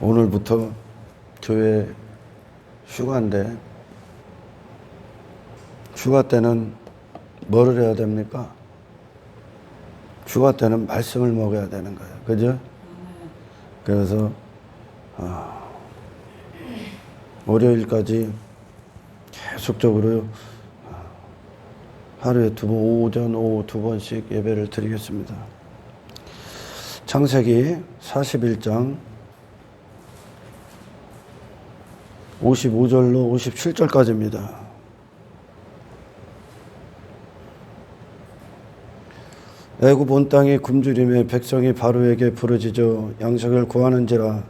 오늘부터 교회 휴가인데 휴가 때는 뭐를 해야 됩니까? 휴가 때는 말씀을 먹어야 되는 거예요. 그죠? 그래서 월요일까지 계속적으로 하루에 두 번, 오전, 오후 두 번씩 예배를 드리겠습니다. 창세기 41장 55절로 57절까지입니다. 애굽 온 땅이 굶주림에 백성이 바로에게 부르짖어 양식을 구하는지라.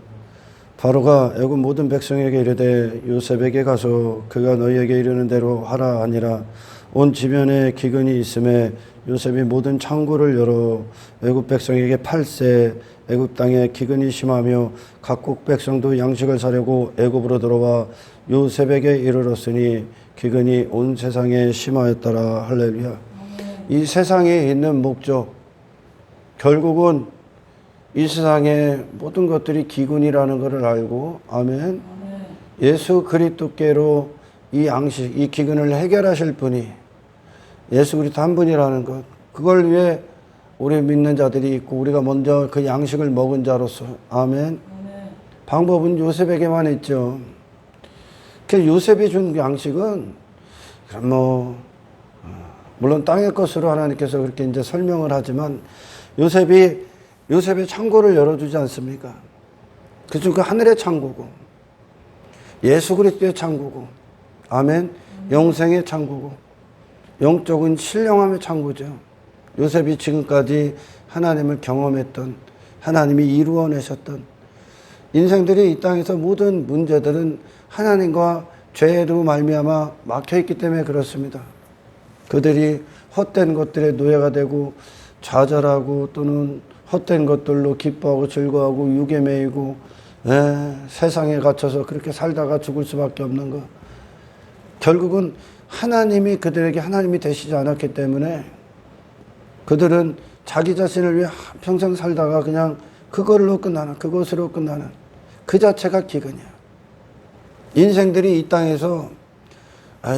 바로가 애굽 모든 백성에게 이르되 요셉에게 가서 그가 너희에게 이르는 대로 하라 하니라. 온 지면에 기근이 있음에 요셉이 모든 창고를 열어 애굽 백성에게 팔세. 애굽 땅에 기근이 심하며 각국 백성도 양식을 사려고 애굽으로 들어와 요셉에게 이르렀으니 기근이 온 세상에 심하였더라. 할렐루야. 이 세상에 있는 목적, 결국은 이 세상의 모든 것들이 기근이라는 것을 알고, 아멘. 예수 그리스도께로 이 양식, 이 기근을 해결하실 분이 예수 그리스도 한 분이라는 것, 그걸 위해 우리 믿는 자들이 있고 우리가 먼저 그 양식을 먹은 자로서, 아멘. 방법은 요셉에게만 있죠. 그 요셉이 준 양식은 물론 땅의 것으로 하나님께서 그렇게 이제 설명을 하지만 요셉의 창고를 열어주지 않습니까? 그중 그 하늘의 창고고 예수 그리스도의 창고고, 아멘. 영생의 창고고 영적인 신령함의 창고죠. 요셉이 지금까지 하나님을 경험했던, 하나님이 이루어내셨던 인생들이 이 땅에서 모든 문제들은 하나님과 죄로 말미암아 막혀있기 때문에 그렇습니다. 그들이 헛된 것들의 노예가 되고 좌절하고 또는 헛된 것들로 기뻐하고 즐거워하고 육에 매이고 세상에 갇혀서 그렇게 살다가 죽을 수밖에 없는 것. 결국은 하나님이 그들에게 하나님이 되시지 않았기 때문에 그들은 자기 자신을 위해 평생 살다가 그냥 그걸로 끝나는, 그것으로 끝나는 그 자체가 기근이야. 인생들이 이 땅에서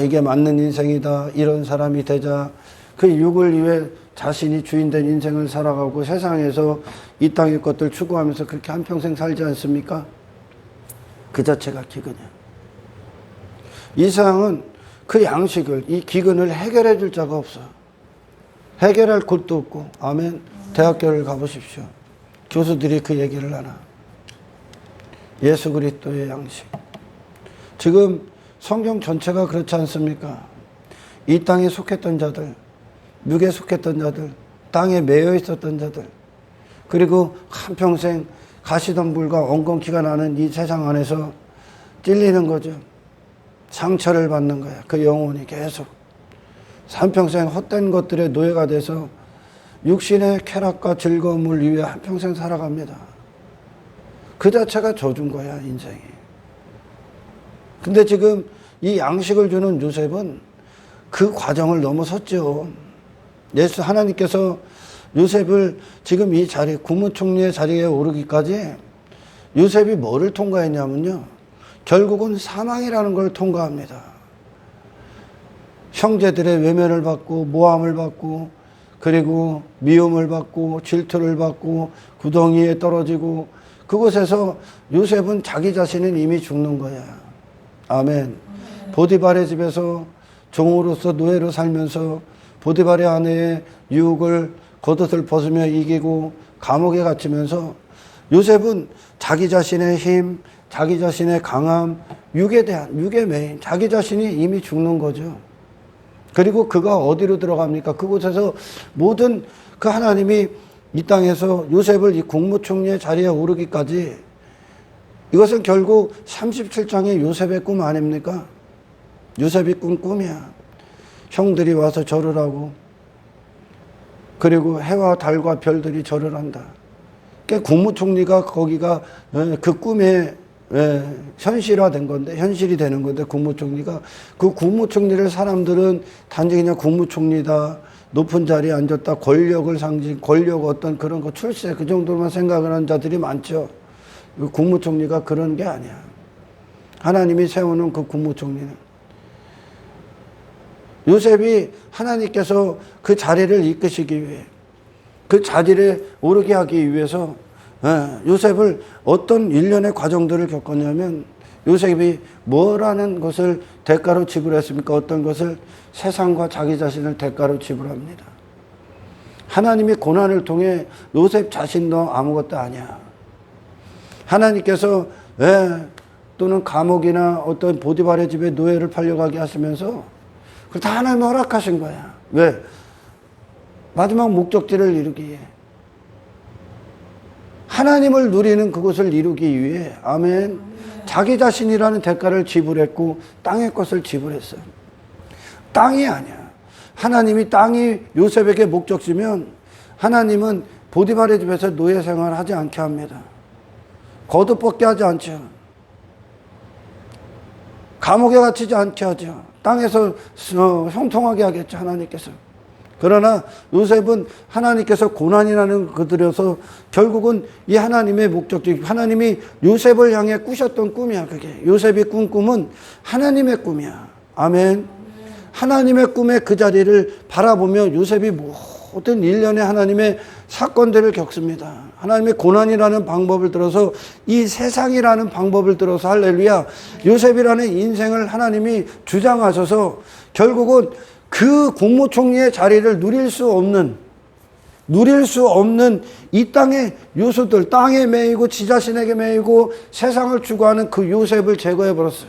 이게 맞는 인생이다, 이런 사람이 되자, 그 육을 위해 자신이 주인된 인생을 살아가고 세상에서 이 땅의 것들 추구하면서 그렇게 한평생 살지 않습니까? 그 자체가 기근이야. 이 세상은 그 양식을, 이 기근을 해결해 줄 자가 없어. 해결할 곳도 없고, 아멘. 대학교를 가보십시오. 교수들이 그 얘기를 하나. 예수 그리스도의 양식. 지금 성경 전체가 그렇지 않습니까? 이 땅에 속했던 자들, 육에 속했던 자들, 땅에 매여 있었던 자들, 그리고 한평생 가시덤불과 엉겅퀴가 나는 이 세상 안에서 찔리는 거죠. 상처를 받는 거야. 그 영혼이 계속 한평생 헛된 것들의 노예가 돼서 육신의 쾌락과 즐거움을 위해 한평생 살아갑니다. 그 자체가 저준 거야, 인생이. 근데 지금 이 양식을 주는 요셉은 그 과정을 넘어섰죠. 하나님께서 요셉을 지금 이 자리, 국무총리의 자리에 오르기까지 요셉이 뭐를 통과했냐면요. 결국은 사망이라는 걸 통과합니다. 형제들의 외면을 받고 모함을 받고 그리고 미움을 받고 질투를 받고 구덩이에 떨어지고 그곳에서 요셉은 자기 자신은 이미 죽는 거야. 아멘. 보디발의 집에서 종으로서 노예로 살면서 보디발의 아내의 유혹을 겉옷을 벗으며 이기고 감옥에 갇히면서 요셉은 자기 자신의 힘, 자기 자신의 강함, 육에 대한, 육의 매인, 자기 자신이 이미 죽는 거죠. 그리고 그가 어디로 들어갑니까? 그곳에서 모든 그 하나님이 이 땅에서 요셉을 이 국무총리의 자리에 오르기까지 이것은 결국 37장의 요셉의 꿈 아닙니까? 요셉이 꾼 꿈이야. 형들이 와서 절을 하고 그리고 해와 달과 별들이 절을 한다. 그러니까 국무총리가 거기가 그 꿈에 현실화된 건데, 현실이 되는 건데, 국무총리가 그 국무총리를 사람들은 단지 그냥 국무총리다, 높은 자리에 앉았다, 권력을 상징, 권력 어떤 그런 거 출세, 그 정도만 생각을 하는 자들이 많죠. 국무총리가 그런 게 아니야. 하나님이 세우는 그 국무총리는 요셉이 하나님께서 그 자리를 이끄시기 위해 그 자리에 오르게 하기 위해서 요셉을 어떤 일련의 과정들을 겪었냐면 요셉이 뭐라는 것을 대가로 지불했습니까? 어떤 것을? 세상과 자기 자신을 대가로 지불합니다. 하나님이 고난을 통해 요셉 자신도 아무것도 아니야. 하나님께서 또는 감옥이나 어떤 보디발의 집에 노예를 팔려가게 하시면서 그걸 다 하나님 허락하신 거야. 왜? 마지막 목적지를 이루기 위해. 하나님을 누리는 그것을 이루기 위해. 아멘. 자기 자신이라는 대가를 지불했고 땅의 것을 지불했어요. 땅이 아니야. 하나님이 땅이 요셉에게 목적지면 하나님은 보디발의 집에서 노예 생활을 하지 않게 합니다. 거듭벗게 하지 않죠. 감옥에 갇히지 않게 하죠. 땅에서 형통하게 하겠죠, 하나님께서. 그러나 요셉은 하나님께서 고난이라는 그들여서 결국은 이 하나님의 목적지, 하나님이 요셉을 향해 꾸셨던 꿈이야, 그게. 요셉이 꾼 꿈은 하나님의 꿈이야. 아멘. 하나님의 꿈의 그 자리를 바라보며 요셉이 모든 일련의 하나님의 사건들을 겪습니다. 하나님의 고난이라는 방법을 들어서 이 세상이라는 방법을 들어서 할렐루야 요셉이라는 인생을 하나님이 주장하셔서 결국은 그 국무총리의 자리를 누릴 수 없는 이 땅의 요소들, 땅에 매이고 지 자신에게 매이고 세상을 추구하는 그 요셉을 제거해 버렸어요.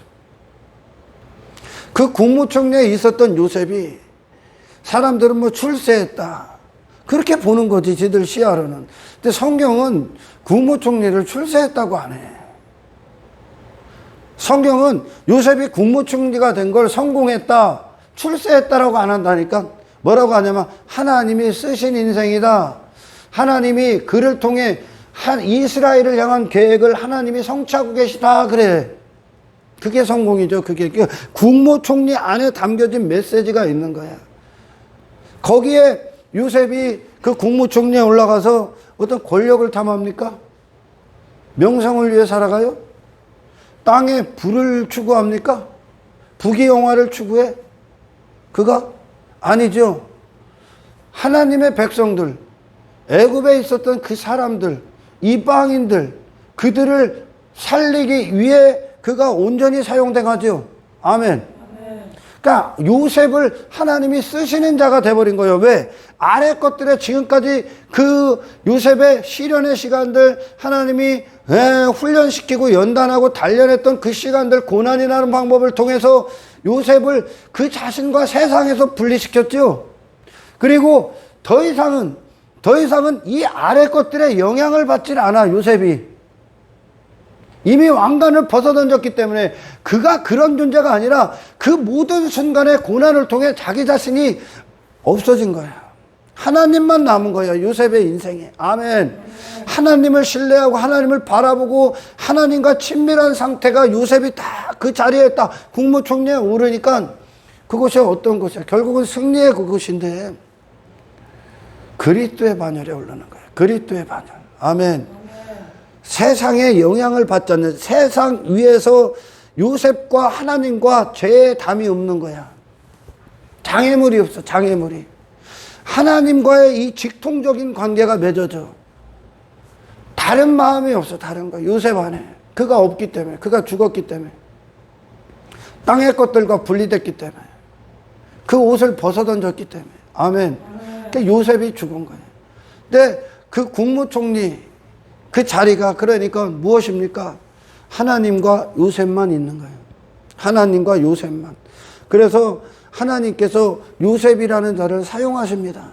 그 국무총리에 있었던 요셉이 사람들은 뭐 출세했다 그렇게 보는 거지, 지들 시야로는. 근데 성경은 국무총리를 출세했다고 안 해. 성경은 요셉이 국무총리가 된 걸 성공했다, 출세했다라고 안 한다니까. 뭐라고 하냐면 하나님이 쓰신 인생이다. 하나님이 그를 통해 이스라엘을 향한 계획을 하나님이 성취하고 계시다, 그래. 그게 성공이죠. 그게 국무총리 안에 담겨진 메시지가 있는 거야. 거기에 요셉이 그 국무총리에 올라가서 어떤 권력을 탐합니까? 명성을 위해 살아가요? 땅에 부를 추구합니까? 부귀영화를 추구해? 그가? 아니죠. 하나님의 백성들, 애굽에 있었던 그 사람들, 이방인들, 그들을 살리기 위해 그가 온전히 사용된 거죠. 아멘. 그러니까 요셉을 하나님이 쓰시는 자가 돼버린 거예요. 왜? 아래 것들에 지금까지 그 요셉의 시련의 시간들 하나님이 훈련시키고 연단하고 단련했던 그 시간들, 고난이라는 방법을 통해서 요셉을 그 자신과 세상에서 분리시켰죠. 그리고 더 이상은 이 아래 것들의 영향을 받질 않아, 요셉이. 이미 왕관을 벗어던졌기 때문에 그가 그런 존재가 아니라 그 모든 순간의 고난을 통해 자기 자신이 없어진 거야. 하나님만 남은 거야, 요셉의 인생에. 아멘. 하나님을 신뢰하고 하나님을 바라보고 하나님과 친밀한 상태가 요셉이 다 그 자리에 딱 국무총리에 오르니까 그것이 어떤 것이야? 결국은 승리의 그것인데 그리스도의 반열에 오르는 거야. 그리스도의 반열. 아멘. 세상의 영향을 받지 않는, 세상 위에서 요셉과 하나님과 죄의 담이 없는 거야. 장애물이 없어, 장애물이. 하나님과의 이 직통적인 관계가 맺어져. 다른 마음이 없어, 다른 거. 요셉 안에. 그가 없기 때문에, 그가 죽었기 때문에. 땅의 것들과 분리됐기 때문에. 그 옷을 벗어던졌기 때문에. 아멘. 그러니까 요셉이 죽은 거예요. 근데 그 국무총리, 그 자리가 그러니까 무엇입니까? 하나님과 요셉만 있는 거예요. 하나님과 요셉만. 그래서 하나님께서 요셉이라는 자를 사용하십니다.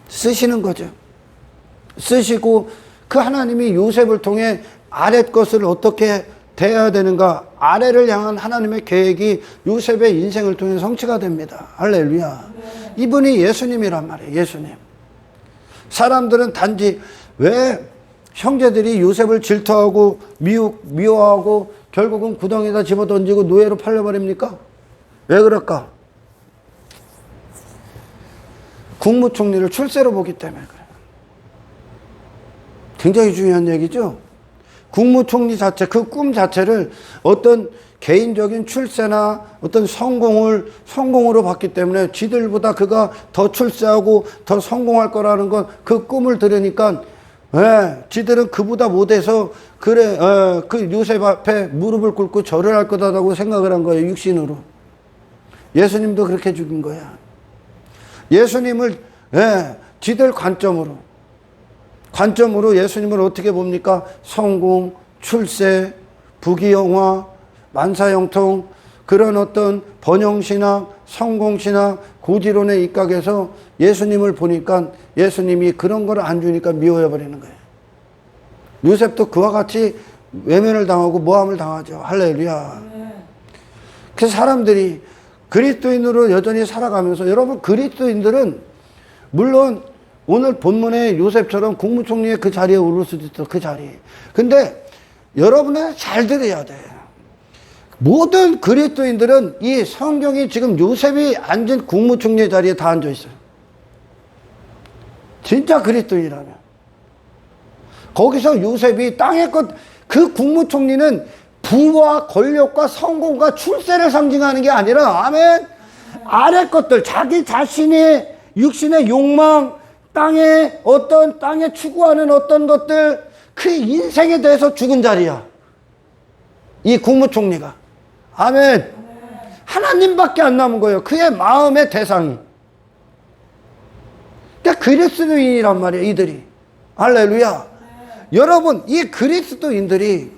쓰시는 거죠. 쓰시고 그 하나님이 요셉을 통해 아래 것을 어떻게 대해야 되는가, 아래를 향한 하나님의 계획이 요셉의 인생을 통해 성취가 됩니다. 할렐루야. 이분이 예수님이란 말이에요. 예수님. 사람들은 단지 왜 형제들이 요셉을 질투하고 미워하고 결국은 구덩이에다 집어던지고 노예로 팔려버립니까? 왜 그럴까? 국무총리를 출세로 보기 때문에 그래요. 굉장히 중요한 얘기죠. 국무총리 자체, 그 꿈 자체를 어떤 개인적인 출세나 어떤 성공으로 봤기 때문에 지들보다 그가 더 출세하고 더 성공할 거라는 건 그 꿈을 들으니까 지들은 그보다 못해서 그래 그 요셉 앞에 무릎을 꿇고 절을 할 거다라고 생각을 한 거예요. 육신으로. 예수님도 그렇게 죽인 거야. 예수님을 지들 관점으로 예수님을 어떻게 봅니까? 성공, 출세, 부귀영화, 만사형통, 그런 어떤 번영신학, 성공신학, 고지론에 입각해서 예수님을 보니까 예수님이 그런 걸 안 주니까 미워해버리는 거예요. 요셉도 그와 같이 외면을 당하고 모함을 당하죠. 할렐루야. 그래서 사람들이 그리스도인으로 여전히 살아가면서, 여러분 그리스도인들은 물론 오늘 본문에 요셉처럼 국무총리의 그 자리에 오를 수도 있어. 그 자리에. 근데 여러분은 잘 들어야 돼. 모든 그리스도인들은 이 성경이 지금 요셉이 앉은 국무총리 자리에 다 앉아 있어요. 진짜 그리스도인이라면. 거기서 요셉이 땅의 그 국무총리는 부와 권력과 성공과 출세를 상징하는 게 아니라, 아멘, 아래 것들, 자기 자신의 육신의 욕망, 땅에 추구하는 어떤 것들, 그 인생에 대해서 죽은 자리야. 이 국무총리가. 아멘. 하나님밖에 안 남은 거예요. 그의 마음의 대상이. 그러니까 그리스도인이란 말이에요, 이들이. 할렐루야. 여러분, 이 그리스도인들이,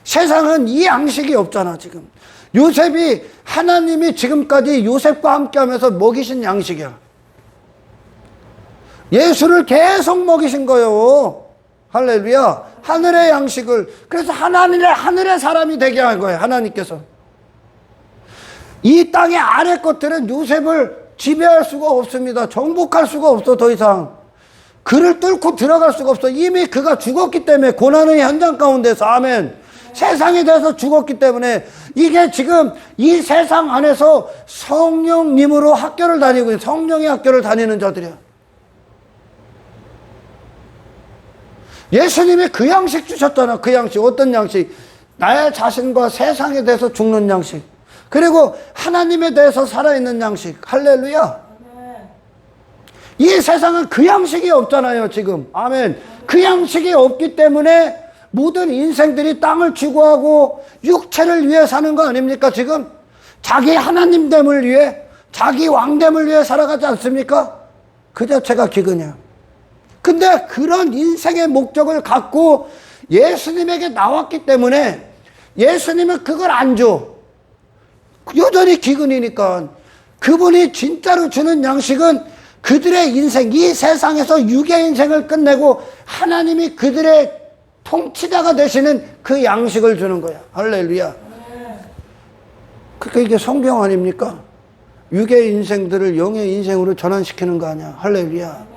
세상은 이 양식이 없잖아, 지금. 요셉이, 하나님이 지금까지 요셉과 함께 하면서 먹이신 양식이야. 예수를 계속 먹이신 거예요. 할렐루야. 하늘의 양식을. 그래서 하늘의 사람이 되게 한 거예요, 하나님께서. 이 땅의 아래 것들은 요셉을 지배할 수가 없습니다. 정복할 수가 없어, 더 이상. 그를 뚫고 들어갈 수가 없어. 이미 그가 죽었기 때문에, 고난의 현장 가운데서. 아멘. 세상에 대해서 죽었기 때문에, 이게 지금 이 세상 안에서 성령님으로 학교를 다니고, 성령의 학교를 다니는 자들이야. 예수님이 그 양식 주셨잖아. 그 양식. 어떤 양식? 나의 자신과 세상에 대해서 죽는 양식. 그리고 하나님에 대해서 살아있는 양식. 할렐루야. 이 세상은 그 양식이 없잖아요, 지금. 아멘. 그 양식이 없기 때문에 모든 인생들이 땅을 추구하고 육체를 위해 사는 거 아닙니까, 지금? 자기 하나님됨을 위해, 자기 왕됨을 위해 살아가지 않습니까? 그 자체가 기근이야. 근데 그런 인생의 목적을 갖고 예수님에게 나왔기 때문에 예수님은 그걸 안 줘. 여전히 기근이니까. 그분이 진짜로 주는 양식은 그들의 인생, 이 세상에서 육의 인생을 끝내고 하나님이 그들의 통치자가 되시는 그 양식을 주는 거야. 할렐루야. 그러니까 이게 성경 아닙니까? 육의 인생들을 영의 인생으로 전환시키는 거 아니야. 할렐루야.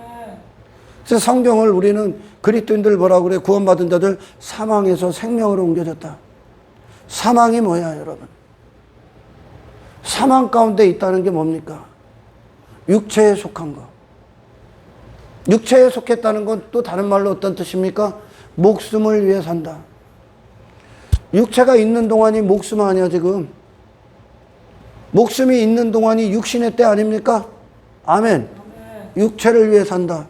그래서 성경을 우리는 그리스도인들 뭐라고 그래? 구원받은 자들 사망에서 생명으로 옮겨졌다. 사망이 뭐야, 여러분? 사망 가운데 있다는 게 뭡니까? 육체에 속한 거. 육체에 속했다는 건 또 다른 말로 어떤 뜻입니까? 목숨을 위해 산다. 육체가 있는 동안이 목숨 아니야, 지금. 목숨이 있는 동안이 육신의 때 아닙니까? 아멘. 육체를 위해 산다.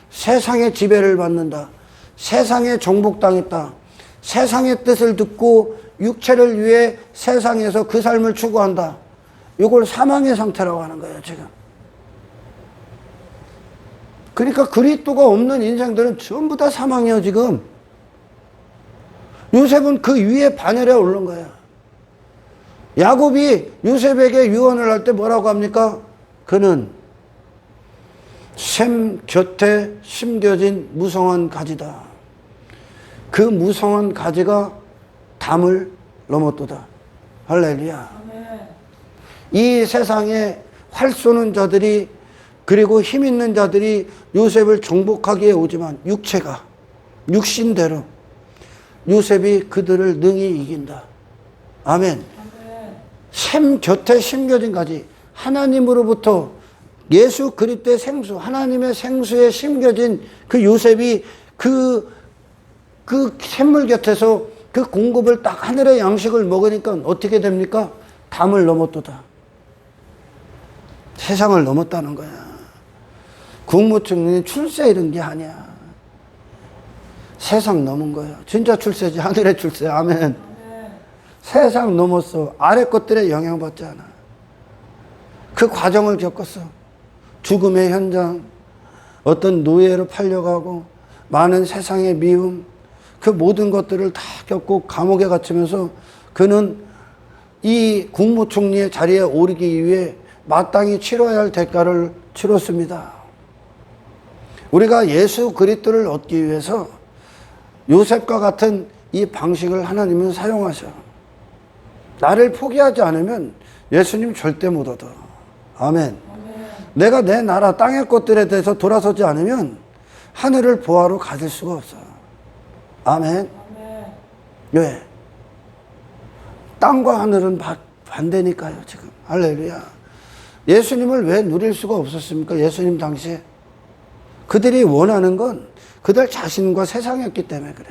세상의 지배를 받는다. 세상에 정복당했다. 세상의 뜻을 듣고 육체를 위해 세상에서 그 삶을 추구한다. 이걸 사망의 상태라고 하는 거예요, 지금. 그러니까 그리스도가 없는 인생들은 전부 다 사망이에요, 지금. 요셉은 그 위에 반열에 오른 거야. 야곱이 요셉에게 유언을 할 때 뭐라고 합니까? 그는 샘 곁에 심겨진 무성한 가지다. 그 무성한 가지가 담을 넘었도다. 할렐루야. 이 세상에 활 쏘는 자들이, 그리고 힘 있는 자들이 요셉을 정복하기에 오지만 육체가, 육신대로 요셉이 그들을 능히 이긴다. 아멘. 샘 곁에 심겨진 가지, 하나님으로부터 예수 그리스도의 생수, 하나님의 생수에 심겨진 그 요셉이 그 그 샘물 곁에서 그 공급을 딱 하늘의 양식을 먹으니까 어떻게 됩니까? 담을 넘었도다. 세상을 넘었다는 거야. 국무총리는 출세 이런 게 아니야. 세상 넘은 거야. 진짜 출세지. 하늘의 출세. 아멘. 세상 넘었어. 아래 것들에 영향받지 않아. 그 과정을 겪었어. 죽음의 현장, 어떤 노예로 팔려가고 많은 세상의 미움, 그 모든 것들을 다 겪고 감옥에 갇히면서 그는 이 국무총리의 자리에 오르기 위해 마땅히 치러야 할 대가를 치렀습니다. 우리가 예수 그리스도를 얻기 위해서 요셉과 같은 이 방식을 하나님은 사용하셔. 나를 포기하지 않으면 예수님 절대 못 얻어. 아멘. 내가 내 나라 땅의 것들에 대해서 돌아서지 않으면 하늘을 보아로 가질 수가 없어. 아멘. 왜? 땅과 하늘은 반대니까요, 지금. 할렐루야. 예수님을 왜 누릴 수가 없었습니까? 예수님 당시에. 그들이 원하는 건 그들 자신과 세상이었기 때문에 그래.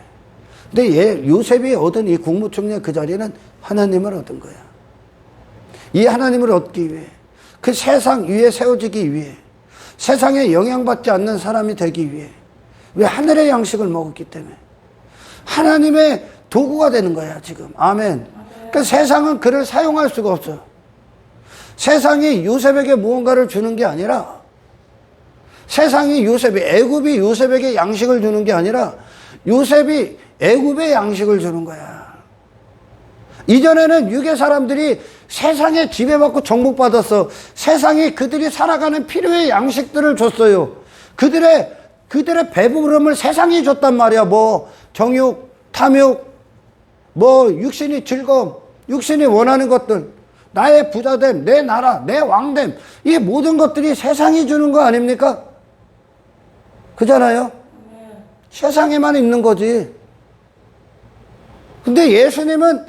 근데 요셉이 얻은 이 국무총리의 그 자리는 하나님을 얻은 거야. 이 하나님을 얻기 위해, 그 세상 위에 세워지기 위해, 세상에 영향받지 않는 사람이 되기 위해, 왜 하늘의 양식을 먹었기 때문에 하나님의 도구가 되는 거야 지금. 아멘. 그러니까 세상은 그를 사용할 수가 없어. 세상이 요셉에게 무언가를 주는 게 아니라, 세상이 애굽이 요셉에게 양식을 주는 게 아니라 요셉이 애굽의 양식을 주는 거야. 이전에는 유괴 사람들이 세상에 지배받고 정복받았어. 세상이 그들이 살아가는 필요의 양식들을 줬어요. 그들의 배부름을 세상이 줬단 말이야. 뭐 정욕, 탐욕, 뭐 육신이 즐거움, 육신이 원하는 것들, 나의 부자됨, 내 나라, 내 왕됨, 이 모든 것들이 세상이 주는 거 아닙니까? 그잖아요? 세상에만 있는 거지. 근데 예수님은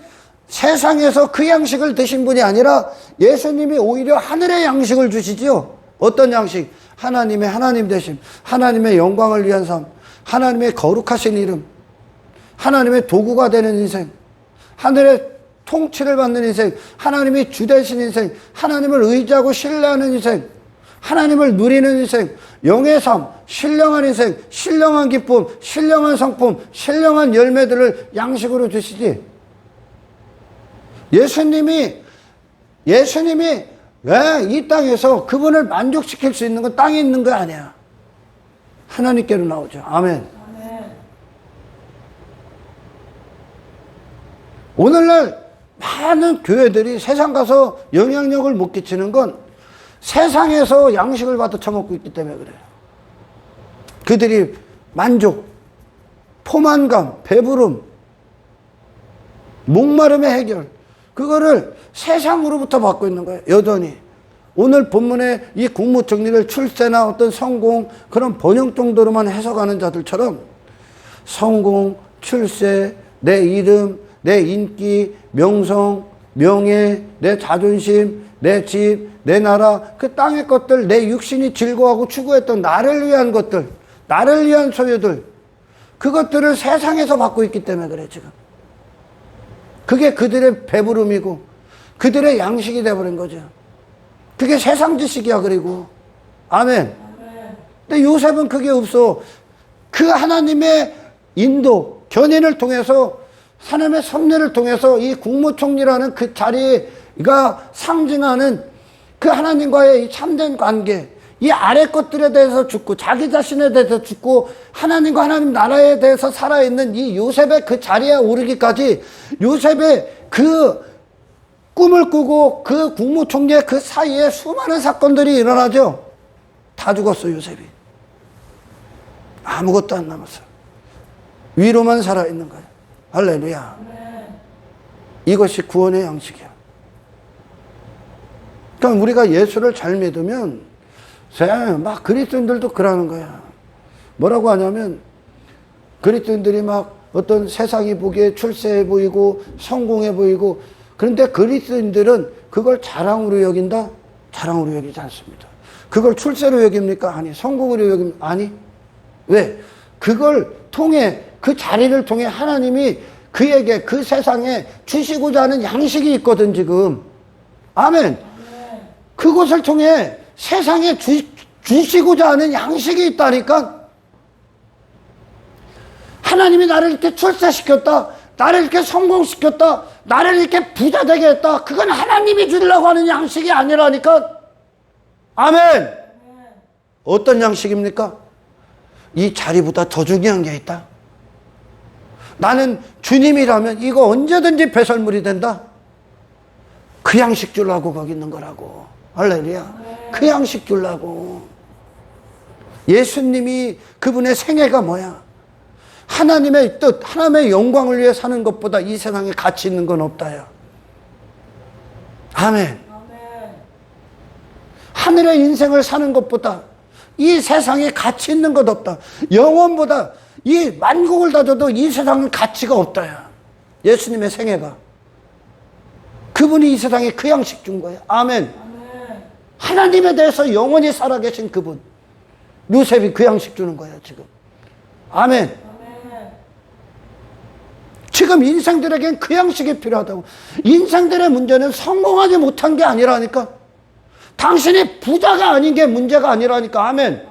세상에서 그 양식을 드신 분이 아니라 예수님이 오히려 하늘의 양식을 주시지요. 어떤 양식? 하나님의 하나님 되심, 하나님의 영광을 위한 삶, 하나님의 거룩하신 이름, 하나님의 도구가 되는 인생, 하늘의 통치를 받는 인생, 하나님이 주 되신 인생, 하나님을 의지하고 신뢰하는 인생, 하나님을 누리는 인생, 영의 삶, 신령한 인생, 신령한 기쁨, 신령한 성품, 신령한 열매들을 양식으로 주시지. 예수님이 왜 이 땅에서 그분을 만족시킬 수 있는 건 땅에 있는 거 아니야. 하나님께로 나오죠. 아멘. 오늘날 많은 교회들이 세상 가서 영향력을 못 끼치는 건 세상에서 양식을 받아 처먹고 있기 때문에 그래요. 그들이 만족, 포만감, 배부름, 목마름의 해결, 그거를 세상으로부터 받고 있는 거예요. 여전히. 오늘 본문에 이 국무총리를 출세나 어떤 성공, 그런 번영 정도로만 해석하는 자들처럼 성공, 출세, 내 이름, 내 인기, 명성, 명예, 내 자존심, 내 집, 내 나라, 그 땅의 것들, 내 육신이 즐거워하고 추구했던 나를 위한 것들, 나를 위한 소유들, 그것들을 세상에서 받고 있기 때문에 그래 지금. 그게 그들의 배부름이고 그들의 양식이 되어버린 거죠. 그게 세상 지식이야. 그리고 아멘. 근데 요셉은 그게 없어. 그 하나님의 인도, 견인을 통해서, 하나님의 섭리를 통해서 이 국무총리라는 그 자리가 상징하는 그 하나님과의 이 참된 관계, 이 아래 것들에 대해서 죽고 자기 자신에 대해서 죽고 하나님과 하나님 나라에 대해서 살아있는 이 요셉의 그 자리에 오르기까지, 요셉의 그 꿈을 꾸고 그 국무총리의 그 사이에 수많은 사건들이 일어나죠. 다 죽었어 요셉이. 아무것도 안 남았어. 위로만 살아있는 거예요. 할렐루야. 이것이 구원의 양식이야. 그러니까 우리가 예수를 잘 믿으면 막 그리스도인들도 그러는 거야. 뭐라고 하냐면 그리스도인들이 막 어떤 세상이 보기에 출세해 보이고 성공해 보이고, 그런데 그리스도인들은 그걸 자랑으로 여긴다? 자랑으로 여기지 않습니다. 그걸 출세로 여깁니까? 아니. 성공으로 여깁니까? 아니. 왜? 그걸 통해 그 자리를 통해 하나님이 그에게 그 세상에 주시고자 하는 양식이 있거든 지금. 아멘. 그것을 통해 세상에 주시고자 하는 양식이 있다니까. 하나님이 나를 이렇게 출세시켰다, 나를 이렇게 성공시켰다, 나를 이렇게 부자 되게 했다. 그건 하나님이 주려고 하는 양식이 아니라니까. 아멘. 어떤 양식입니까? 이 자리보다 더 중요한 게 있다. 나는 주님이라면 이거 언제든지 배설물이 된다. 그 양식 주려고 거기 있는 거라고. 할렐루야. 그 양식 주려고. 예수님이 그분의 생애가 뭐야? 하나님의 뜻, 하나님의 영광을 위해 사는 것보다 이 세상에 가치 있는 건 없다요. 아멘. 하늘의 인생을 사는 것보다 이 세상에 가치 있는 것 없다. 영원보다 이 만국을 다 줘도 이 세상은 가치가 없다요. 예수님의 생애가. 그분이 이 세상에 그 양식 준 거예요. 아멘. 하나님에 대해서 영원히 살아계신 그분. 요셉이 그 양식 주는 거예요 지금. 아멘. 지금 인생들에겐 그 양식이 필요하다고. 인생들의 문제는 성공하지 못한 게 아니라니까. 당신이 부자가 아닌 게 문제가 아니라니까. 아멘.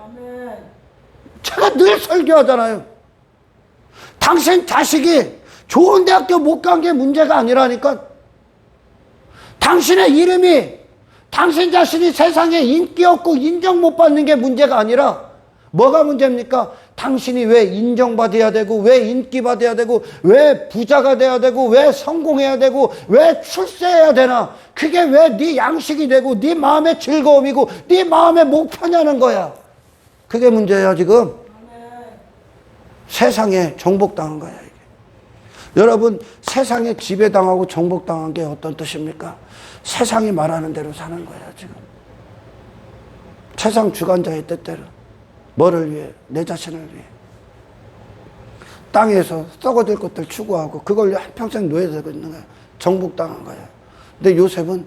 제가 늘 설교하잖아요. 당신 자식이 좋은 대학교 못 간 게 문제가 아니라니까. 당신의 이름이, 당신 자신이 세상에 인기 없고 인정 못 받는 게 문제가 아니라 뭐가 문제입니까? 당신이 왜 인정받아야 되고, 왜 인기 받아야 되고, 왜 부자가 돼야 되고, 왜 성공해야 되고, 왜 출세해야 되나? 그게 왜 네 양식이 되고 네 마음의 즐거움이고 네 마음의 목표냐는 거야. 그게 문제야 지금. 세상에 정복당한 거야 이게. 여러분, 세상에 지배당하고 정복당한 게 어떤 뜻입니까? 세상이 말하는 대로 사는 거야 지금. 세상 주관자의 뜻대로. 뭐를 위해? 내 자신을 위해. 땅에서 썩어질 것들 추구하고 그걸 한평생 노예되고 있는 거야. 정복당한 거야. 근데 요셉은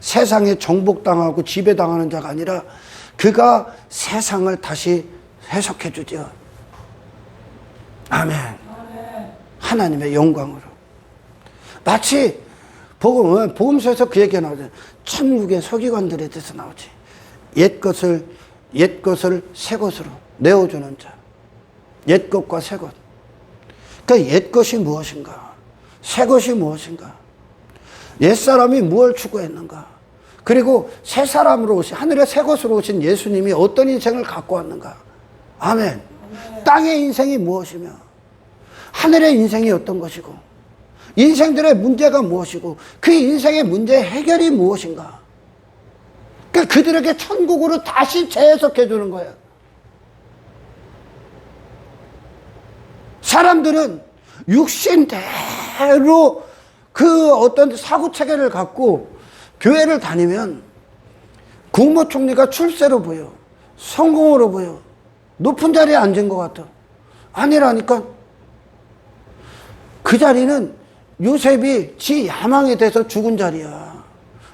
세상에 정복당하고 지배당하는 자가 아니라 그가 세상을 다시 해석해 주죠. 아멘. 하나님의 영광으로. 마치 복음서에서 그 얘기가 나오죠. 천국의 서기관들에 대해서 나오지. 옛 것을 새 것으로 내어주는 자. 옛 것과 새 것. 그러니까 옛 것이 무엇인가? 새 것이 무엇인가? 옛 사람이 무엇을 추구했는가? 그리고 새 사람으로 오신, 하늘의 새 것으로 오신 예수님이 어떤 인생을 갖고 왔는가? 아멘. 땅의 인생이 무엇이며, 하늘의 인생이 어떤 것이고, 인생들의 문제가 무엇이고, 그 인생의 문제의 해결이 무엇인가? 그러니까 그들에게 천국으로 다시 재해석해 주는 거예요. 사람들은 육신대로 그 어떤 사고체계를 갖고 교회를 다니면 국무총리가 출세로 보여, 성공으로 보여, 높은 자리에 앉은 것 같아. 아니라니까. 그 자리는 요셉이 지 야망에 대해서 죽은 자리야.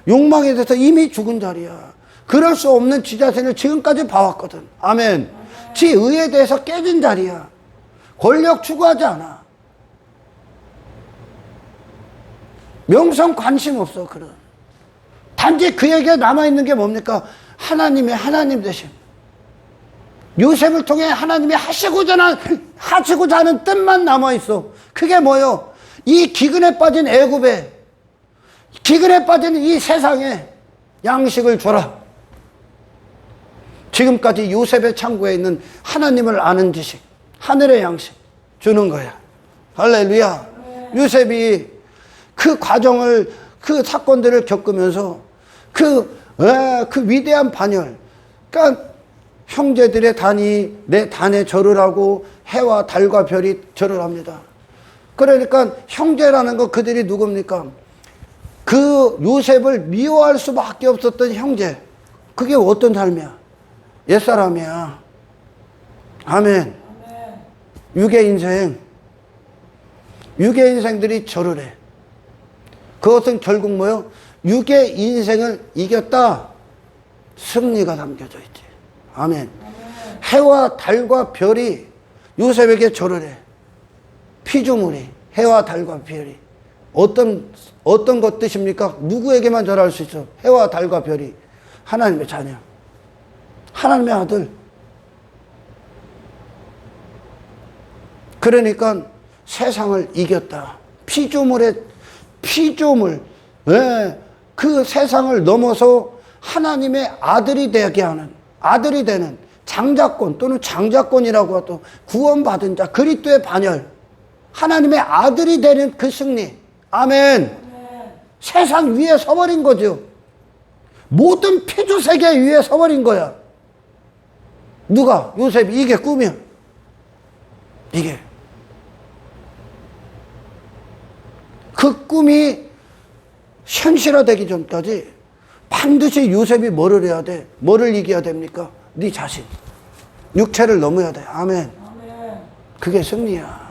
욕망에 대해서 이미 죽은 자리야. 그럴 수 없는 지 자신을 지금까지 봐왔거든. 아멘. 지 의에 대해서 깨진 자리야. 권력 추구하지 않아. 명성 관심 없어. 그런. 단지 그에게 남아있는 게 뭡니까? 하나님의 하나님 되심. 요셉을 통해 하나님이 하시고자 하는 뜻만 남아있어. 그게 뭐요? 이 기근에 빠진 애굽에, 기근에 빠진 이 세상에 양식을 줘라. 지금까지 요셉의 창고에 있는 하나님을 아는 지식, 하늘의 양식 주는 거야. 할렐루야. 요셉이 그 과정을, 그 사건들을 겪으면서 그 위대한 반열, 그러니까 형제들의 단이 내 단에 절을 하고 해와 달과 별이 절을 합니다. 그러니까 형제라는 거 그들이 누굽니까? 그 요셉을 미워할 수밖에 없었던 형제. 그게 어떤 삶이야? 옛사람이야. 아멘. 육의 인생. 육의 인생들이 절을 해. 그것은 결국 뭐요? 육의 인생을 이겼다. 승리가 담겨져 있지. 아멘. 해와 달과 별이 요셉에게 절을 해. 피조물이, 해와 달과 별이. 어떤 것 뜻입니까? 누구에게만 절할 수 있어? 해와 달과 별이. 하나님의 자녀. 하나님의 아들. 그러니까 세상을 이겼다. 피조물. 네. 그 세상을 넘어서 하나님의 아들이 되게 하는, 아들이 되는 장자권 또는 장자권이라고 또 구원받은 자, 그리스도의 반열. 하나님의 아들이 되는 그 승리. 아멘. 세상 위에 서버린 거죠. 모든 피조세계 위에 서버린 거야. 누가? 요셉이. 이게 꿈이야. 이게. 그 꿈이 현실화되기 전까지 반드시 요셉이 뭐를 해야 돼? 뭐를 이겨야 됩니까? 네 자신. 육체를 넘어야 돼. 아멘. 그게 승리야.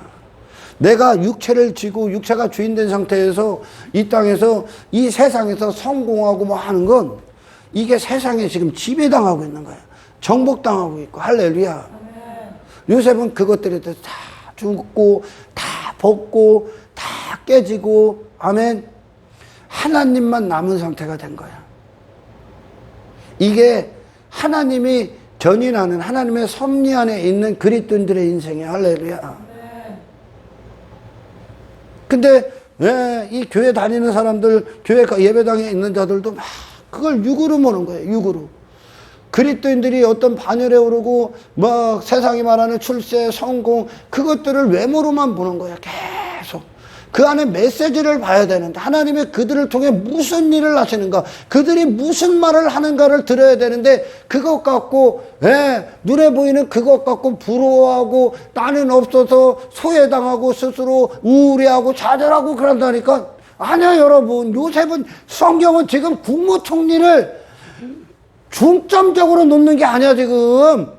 내가 육체를 쥐고 육체가 주인된 상태에서 이 땅에서 이 세상에서 성공하고 뭐 하는 건 이게 세상에 지금 지배당하고 있는 거야. 정복당하고 있고. 할렐루야. 요셉은 그것들에 대해서 다 죽고 다 벗고 다 깨지고 아멘. 하나님만 남은 상태가 된 거야. 이게 하나님이 견인하는 하나님의 섭리 안에 있는 그리스도인들의 인생이야. 할렐루야. 근데 왜 이 교회 다니는 사람들, 교회 예배당에 있는 자들도 막 그걸 육으로 보는 거예요. 육으로. 그리스도인들이 어떤 반열에 오르고 뭐 세상이 말하는 출세, 성공 그것들을 외모로만 보는 거야. 계속. 그 안에 메시지를 봐야 되는데 하나님이 그들을 통해 무슨 일을 하시는가, 그들이 무슨 말을 하는가를 들어야 되는데 그것 갖고 눈에 보이는 그것 갖고 부러워하고 나는 없어서 소외당하고 스스로 우울해하고 좌절하고 그런다니까. 아니야 여러분. 요셉은 성경은 지금 국무총리를 중점적으로 놓는 게 아니야 지금.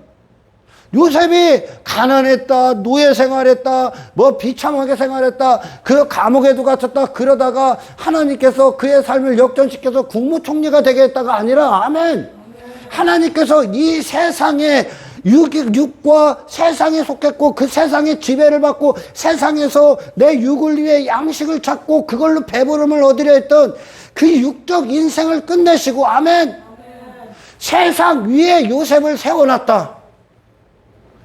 요셉이 가난했다, 노예 생활했다, 뭐 비참하게 생활했다, 그 감옥에도 갇혔다, 그러다가 하나님께서 그의 삶을 역전시켜서 국무총리가 되게 했다가 아니라, 아멘. 하나님께서 이 세상에 육과 세상에 속했고 그 세상의 지배를 받고 세상에서 내 육을 위해 양식을 찾고 그걸로 배부름을 얻으려 했던 그 육적 인생을 끝내시고, 아멘. 세상 위에 요셉을 세워놨다.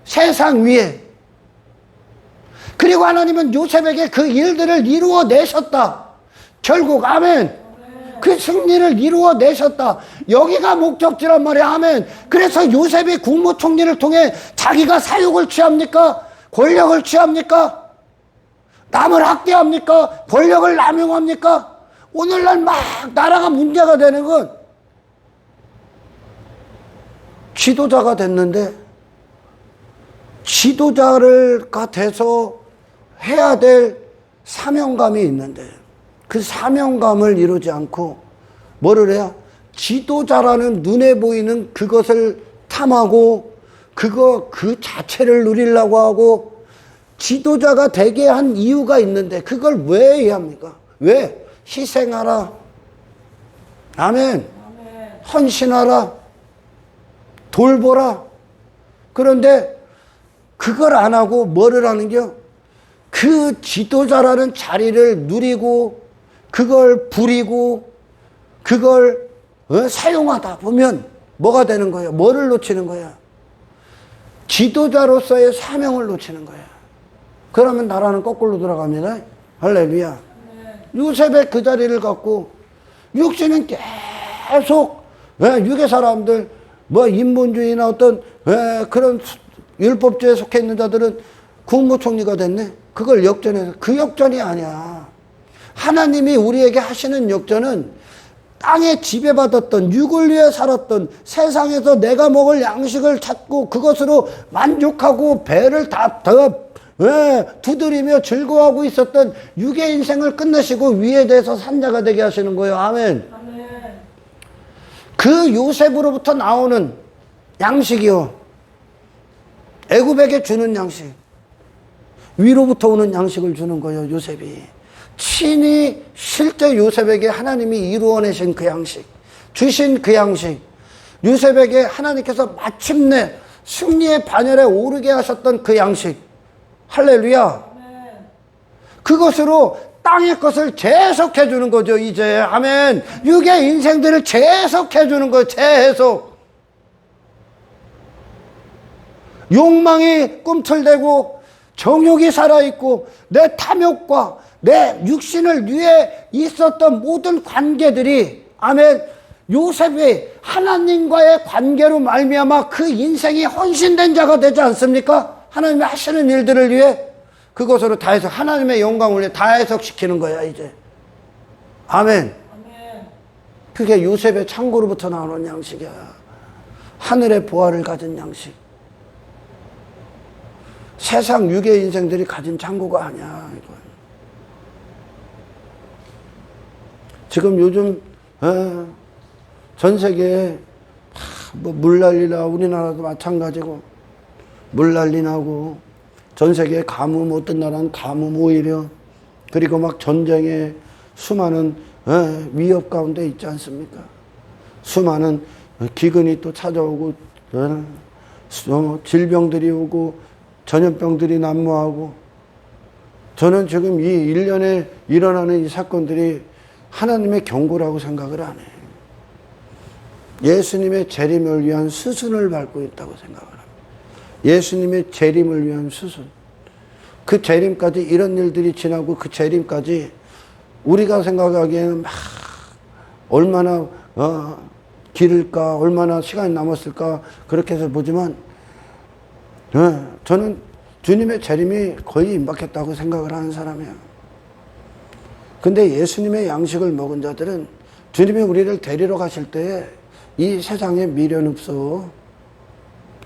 세상 위에. 그리고 하나님은 요셉에게 그 일들을 이루어내셨다. 결국 아멘. 그 승리를 이루어내셨다. 여기가 목적지란 말이야. 아멘. 그래서 요셉이 국무총리를 통해 자기가 사육을 취합니까? 권력을 취합니까? 남을 학대합니까? 권력을 남용합니까? 오늘날 막 나라가 문제가 되는 건 지도자가 됐는데 지도자가 돼서 해야 될 사명감이 있는데 그 사명감을 이루지 않고 뭐를 해야? 지도자라는 눈에 보이는 그것을 탐하고 그 자체를 누리려고 하고 지도자가 되게 한 이유가 있는데 그걸 왜 해야 합니까? 왜? 희생하라. 아멘. 헌신하라. 돌보라. 그런데 그걸 안 하고 뭐를 하는겨? 그 지도자라는 자리를 누리고 그걸 부리고 그걸 사용하다 보면 뭐가 되는 거예요? 뭐를 놓치는 거야? 지도자로서의 사명을 놓치는 거야. 그러면 나라는 거꾸로 돌아갑니다. 할렐루야. 요셉의 그 자리를 갖고 육신은 계속 육의 사람들 뭐 인본주의나 어떤 그런 율법주의에 속해 있는 자들은 국무총리가 됐네. 그걸 역전해서. 그 역전이 아니야. 하나님이 우리에게 하시는 역전은 땅에 지배받았던 육을 위해 살았던 세상에서 내가 먹을 양식을 찾고 그것으로 만족하고 배를 다 두드리며 즐거워하고 있었던 육의 인생을 끝내시고 위에 대해서 산자가 되게 하시는 거예요. 아멘. 아멘. 그 요셉으로부터 나오는 양식이요. 애굽에게 주는 양식. 위로부터 오는 양식을 주는 거예요. 요셉이. 친히 실제 요셉에게 하나님이 이루어내신 그 양식. 주신 그 양식. 요셉에게 하나님께서 마침내 승리의 반열에 오르게 하셨던 그 양식. 할렐루야. 그것으로 땅의 것을 재해석해 주는 거죠, 이제. 아멘. 육의 인생들을 재해석해 주는 거예요, 재해석. 욕망이 꿈틀대고 정욕이 살아있고 내 탐욕과 내 육신을 위해 있었던 모든 관계들이, 아멘, 요셉이 하나님과의 관계로 말미암아 그 인생이 헌신된 자가 되지 않습니까? 하나님이 하시는 일들을 위해 그것으로 다 해석, 하나님의 영광을 위해 다 해석시키는 거야, 이제. 아멘. 그게 요셉의 창고로부터 나오는 양식이야. 하늘의 보화를 가진 양식. 세상 육의 인생들이 가진 창고가 아니야, 이건. 지금 요즘 전 세계에 뭐 물난리나, 우리나라도 마찬가지고 물난리 나고, 전 세계에 가뭄, 어떤 나라는 가뭄 오히려, 그리고 막 전쟁에 수많은 위협 가운데 있지 않습니까? 수많은 기근이 또 찾아오고, 질병들이 오고, 전염병들이 난무하고. 저는 지금 이 1년에 일어나는 이 사건들이 하나님의 경고라고 생각을 안 해요. 예수님의 재림을 위한 수순을 밟고 있다고 생각을 합니다. 예수님의 재림을 위한 수순. 그 재림까지 이런 일들이 지나고, 그 재림까지 우리가 생각하기에는 막 얼마나 길을까, 얼마나 시간이 남았을까, 그렇게 해서 보지만 저는 주님의 재림이 거의 임박했다고 생각을 하는 사람이에요. 근데 예수님의 양식을 먹은 자들은 주님이 우리를 데리러 가실 때에 이 세상에 미련 없어.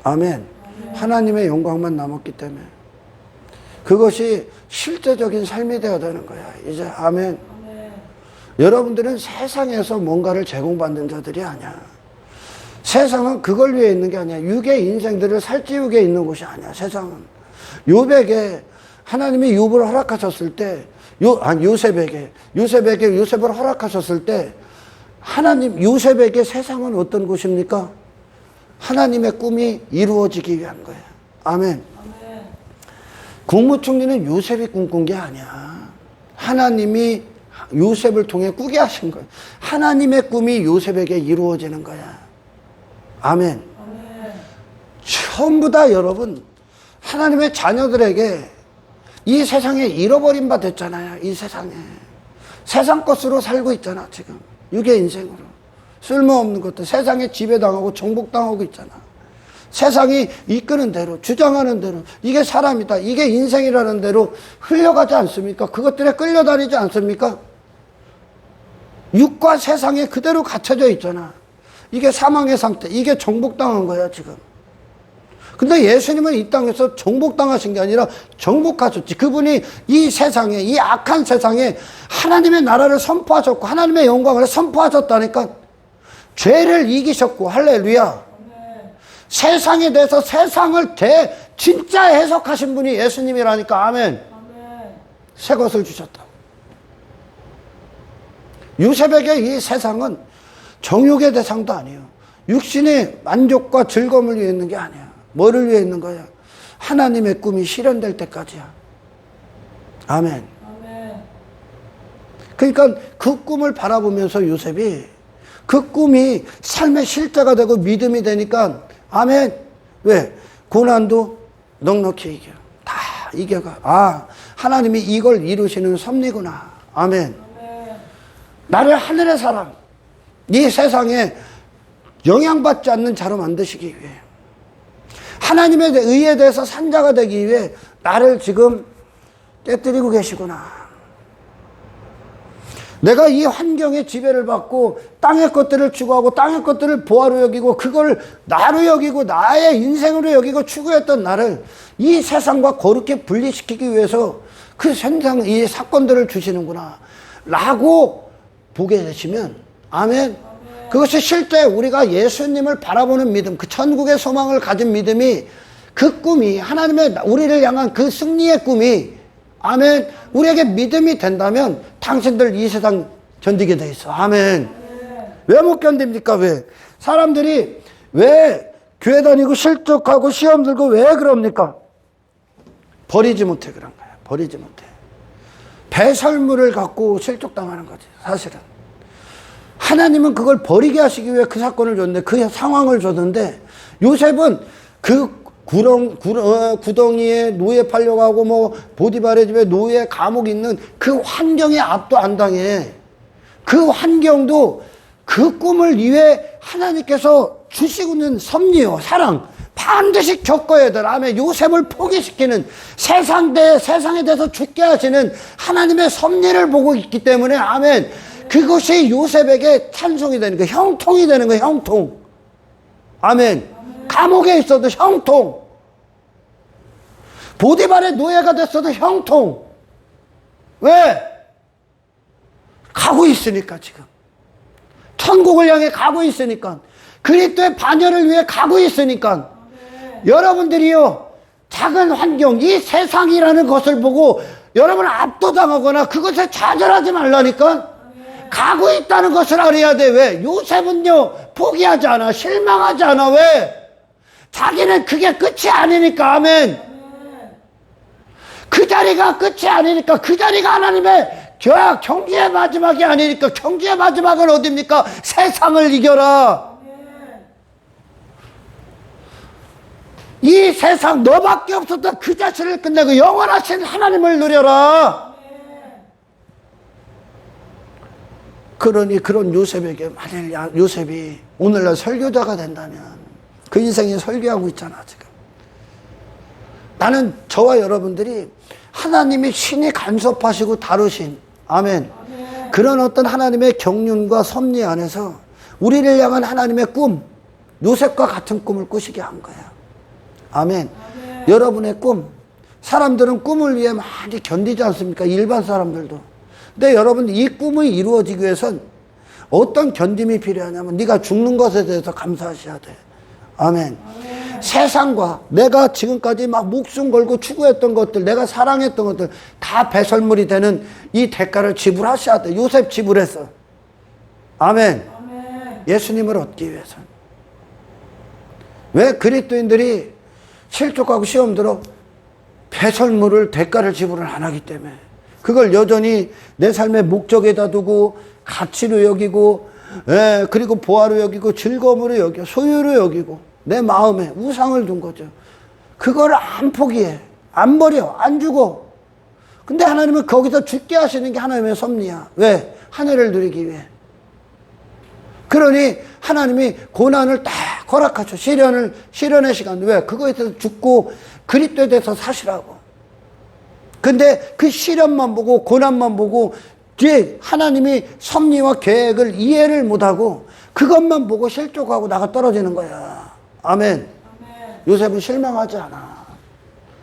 아멘. 하나님의 영광만 남았기 때문에 그것이 실제적인 삶이 되어야 되는 거야, 이제. 아멘. 여러분들은 세상에서 뭔가를 제공받는 자들이 아니야. 세상은 그걸 위해 있는 게 아니야. 육의 인생들을 살찌우게 있는 곳이 아니야, 세상은. 요백에 하나님이 욥을 허락하셨을 때, 요셉을 허락하셨을 때, 하나님, 요셉에게 세상은 어떤 곳입니까? 하나님의 꿈이 이루어지기 위한 거예요. 아멘. 국무총리는 요셉이 꿈꾼 게 아니야. 하나님이 요셉을 통해 꾸게 하신 거예요. 하나님의 꿈이 요셉에게 이루어지는 거야. 아멘. 전부 다 여러분, 하나님의 자녀들에게 이 세상에 잃어버린 바 됐잖아요. 이 세상에. 세상 것으로 살고 있잖아, 지금. 육의 인생으로. 쓸모없는 것들. 세상에 지배당하고 정복당하고 있잖아. 세상이 이끄는 대로, 주장하는 대로, 이게 사람이다, 이게 인생이라는 대로 흘려가지 않습니까? 그것들에 끌려다니지 않습니까? 육과 세상에 그대로 갇혀져 있잖아. 이게 사망의 상태, 이게 정복당한 거야, 지금. 근데 예수님은 이 땅에서 정복당하신 게 아니라 정복하셨지. 그분이 이 세상에, 이 악한 세상에 하나님의 나라를 선포하셨고, 하나님의 영광을 선포하셨다니까. 죄를 이기셨고, 할렐루야. 세상에 대해서 세상을 진짜 해석하신 분이 예수님이라니까. 아멘. 새 것을 주셨다. 요셉에게 이 세상은 정욕의 대상도 아니에요. 육신의 만족과 즐거움을 위해 있는 게 아니야. 뭐를 위해 있는 거야? 하나님의 꿈이 실현될 때까지야. 아멘. 그러니까 그 꿈을 바라보면서 요셉이, 그 꿈이 삶의 실제가 되고 믿음이 되니까, 아멘. 왜? 고난도 넉넉히 이겨. 다 이겨가. 아, 하나님이 이걸 이루시는 섭리구나. 아멘. 나를 하늘의 사람, 이 세상에 영향받지 않는 자로 만드시기 위해, 하나님의 의에 대해서 산자가 되기 위해 나를 지금 깨뜨리고 계시구나. 내가 이 환경의 지배를 받고 땅의 것들을 추구하고 땅의 것들을 보화로 여기고 그걸 나로 여기고 나의 인생으로 여기고 추구했던 나를 이 세상과 거룩히 분리시키기 위해서 그 세상 이 사건들을 주시는구나 라고 보게 되시면, 아멘. 그것이 실제 우리가 예수님을 바라보는 믿음, 그 천국의 소망을 가진 믿음이, 그 꿈이 하나님의 우리를 향한 그 승리의 꿈이, 아멘, 우리에게 믿음이 된다면 당신들 이 세상 견디게 돼 있어. 아멘. 왜 못 견딥니까? 왜? 사람들이 왜 교회 다니고 실족하고 시험 들고 왜 그럽니까? 버리지 못해 그런 거야. 버리지 못해. 배설물을 갖고 실족당하는 거지, 사실은. 하나님은 그걸 버리게 하시기 위해 그 사건을 줬는데, 그 상황을 줬는데, 요셉은 그 구덩이에 노예 팔려가고, 뭐, 보디발의 집에 노예 감옥 있는 그 환경에 압도 안 당해. 그 환경도 그 꿈을 위해 하나님께서 주시고 있는 섭리요, 사랑, 반드시 겪어야 돼. 아멘. 요셉을 포기시키는 세상에 대해서 죽게 하시는 하나님의 섭리를 보고 있기 때문에, 아멘. 그것이 요셉에게 찬송이 되는 거예요. 형통이 되는 거예요. 형통. 아멘. 감옥에 있어도 형통. 보디발의 노예가 됐어도 형통. 왜? 가고 있으니까 지금. 천국을 향해 가고 있으니까. 그리스도의 반열을 위해 가고 있으니까. 여러분들이요, 작은 환경, 이 세상이라는 것을 보고 여러분 압도당하거나 그것에 좌절하지 말라니까. 가고 있다는 것을 알아야 돼. 왜? 요셉은요, 포기하지 않아. 실망하지 않아. 왜? 자기는 그게 끝이 아니니까. 아멘. 그 자리가 끝이 아니니까. 그 자리가 하나님의 경주의 마지막이 아니니까. 경주의 마지막은 어딥니까? 세상을 이겨라. 이 세상 너밖에 없었다. 그 자신을 끝내고 영원하신 하나님을 누려라. 그러니 그런 요셉에게, 만일 요셉이 오늘날 설교자가 된다면, 그 인생이 설교하고 있잖아 지금. 나는 저와 여러분들이 하나님이 신이 간섭하시고 다루신, 아멘, 그런 어떤 하나님의 경륜과 섭리 안에서 우리를 향한 하나님의 꿈, 요셉과 같은 꿈을 꾸시게 한 거야. 아멘. 여러분의 꿈, 사람들은 꿈을 위해 많이 견디지 않습니까? 일반 사람들도. 근데 여러분, 이 꿈이 이루어지기 위해선 어떤 견딤이 필요하냐면, 네가 죽는 것에 대해서 감사하셔야 돼. 아멘. 세상과 내가 지금까지 막 목숨 걸고 추구했던 것들, 내가 사랑했던 것들 다 배설물이 되는 이 대가를 지불하셔야 돼. 요셉 지불했어. 아멘. 예수님을 얻기 위해서. 왜 그리스도인들이 실족하고 시험 들어? 배설물을, 대가를 지불을 안 하기 때문에. 그걸 여전히 내 삶의 목적에다 두고 가치로 여기고, 그리고 보화로 여기고, 즐거움으로 여기고, 소유로 여기고, 내 마음에 우상을 둔 거죠. 그걸 안 포기해. 안 버려. 안 주고. 근데 하나님은 거기서 죽게 하시는 게 하나님의 섭리야. 왜? 하늘을 누리기 위해. 그러니 하나님이 고난을 딱 허락하죠. 시련의 시간. 왜? 그거에 대해서 죽고 그리스도에 대해서 사시라고. 근데 그 시련만 보고 고난만 보고 뒤에 하나님이 섭리와 계획을 이해를 못하고 그것만 보고 실족하고 나가 떨어지는 거야. 아멘. 요셉은 실망하지 않아.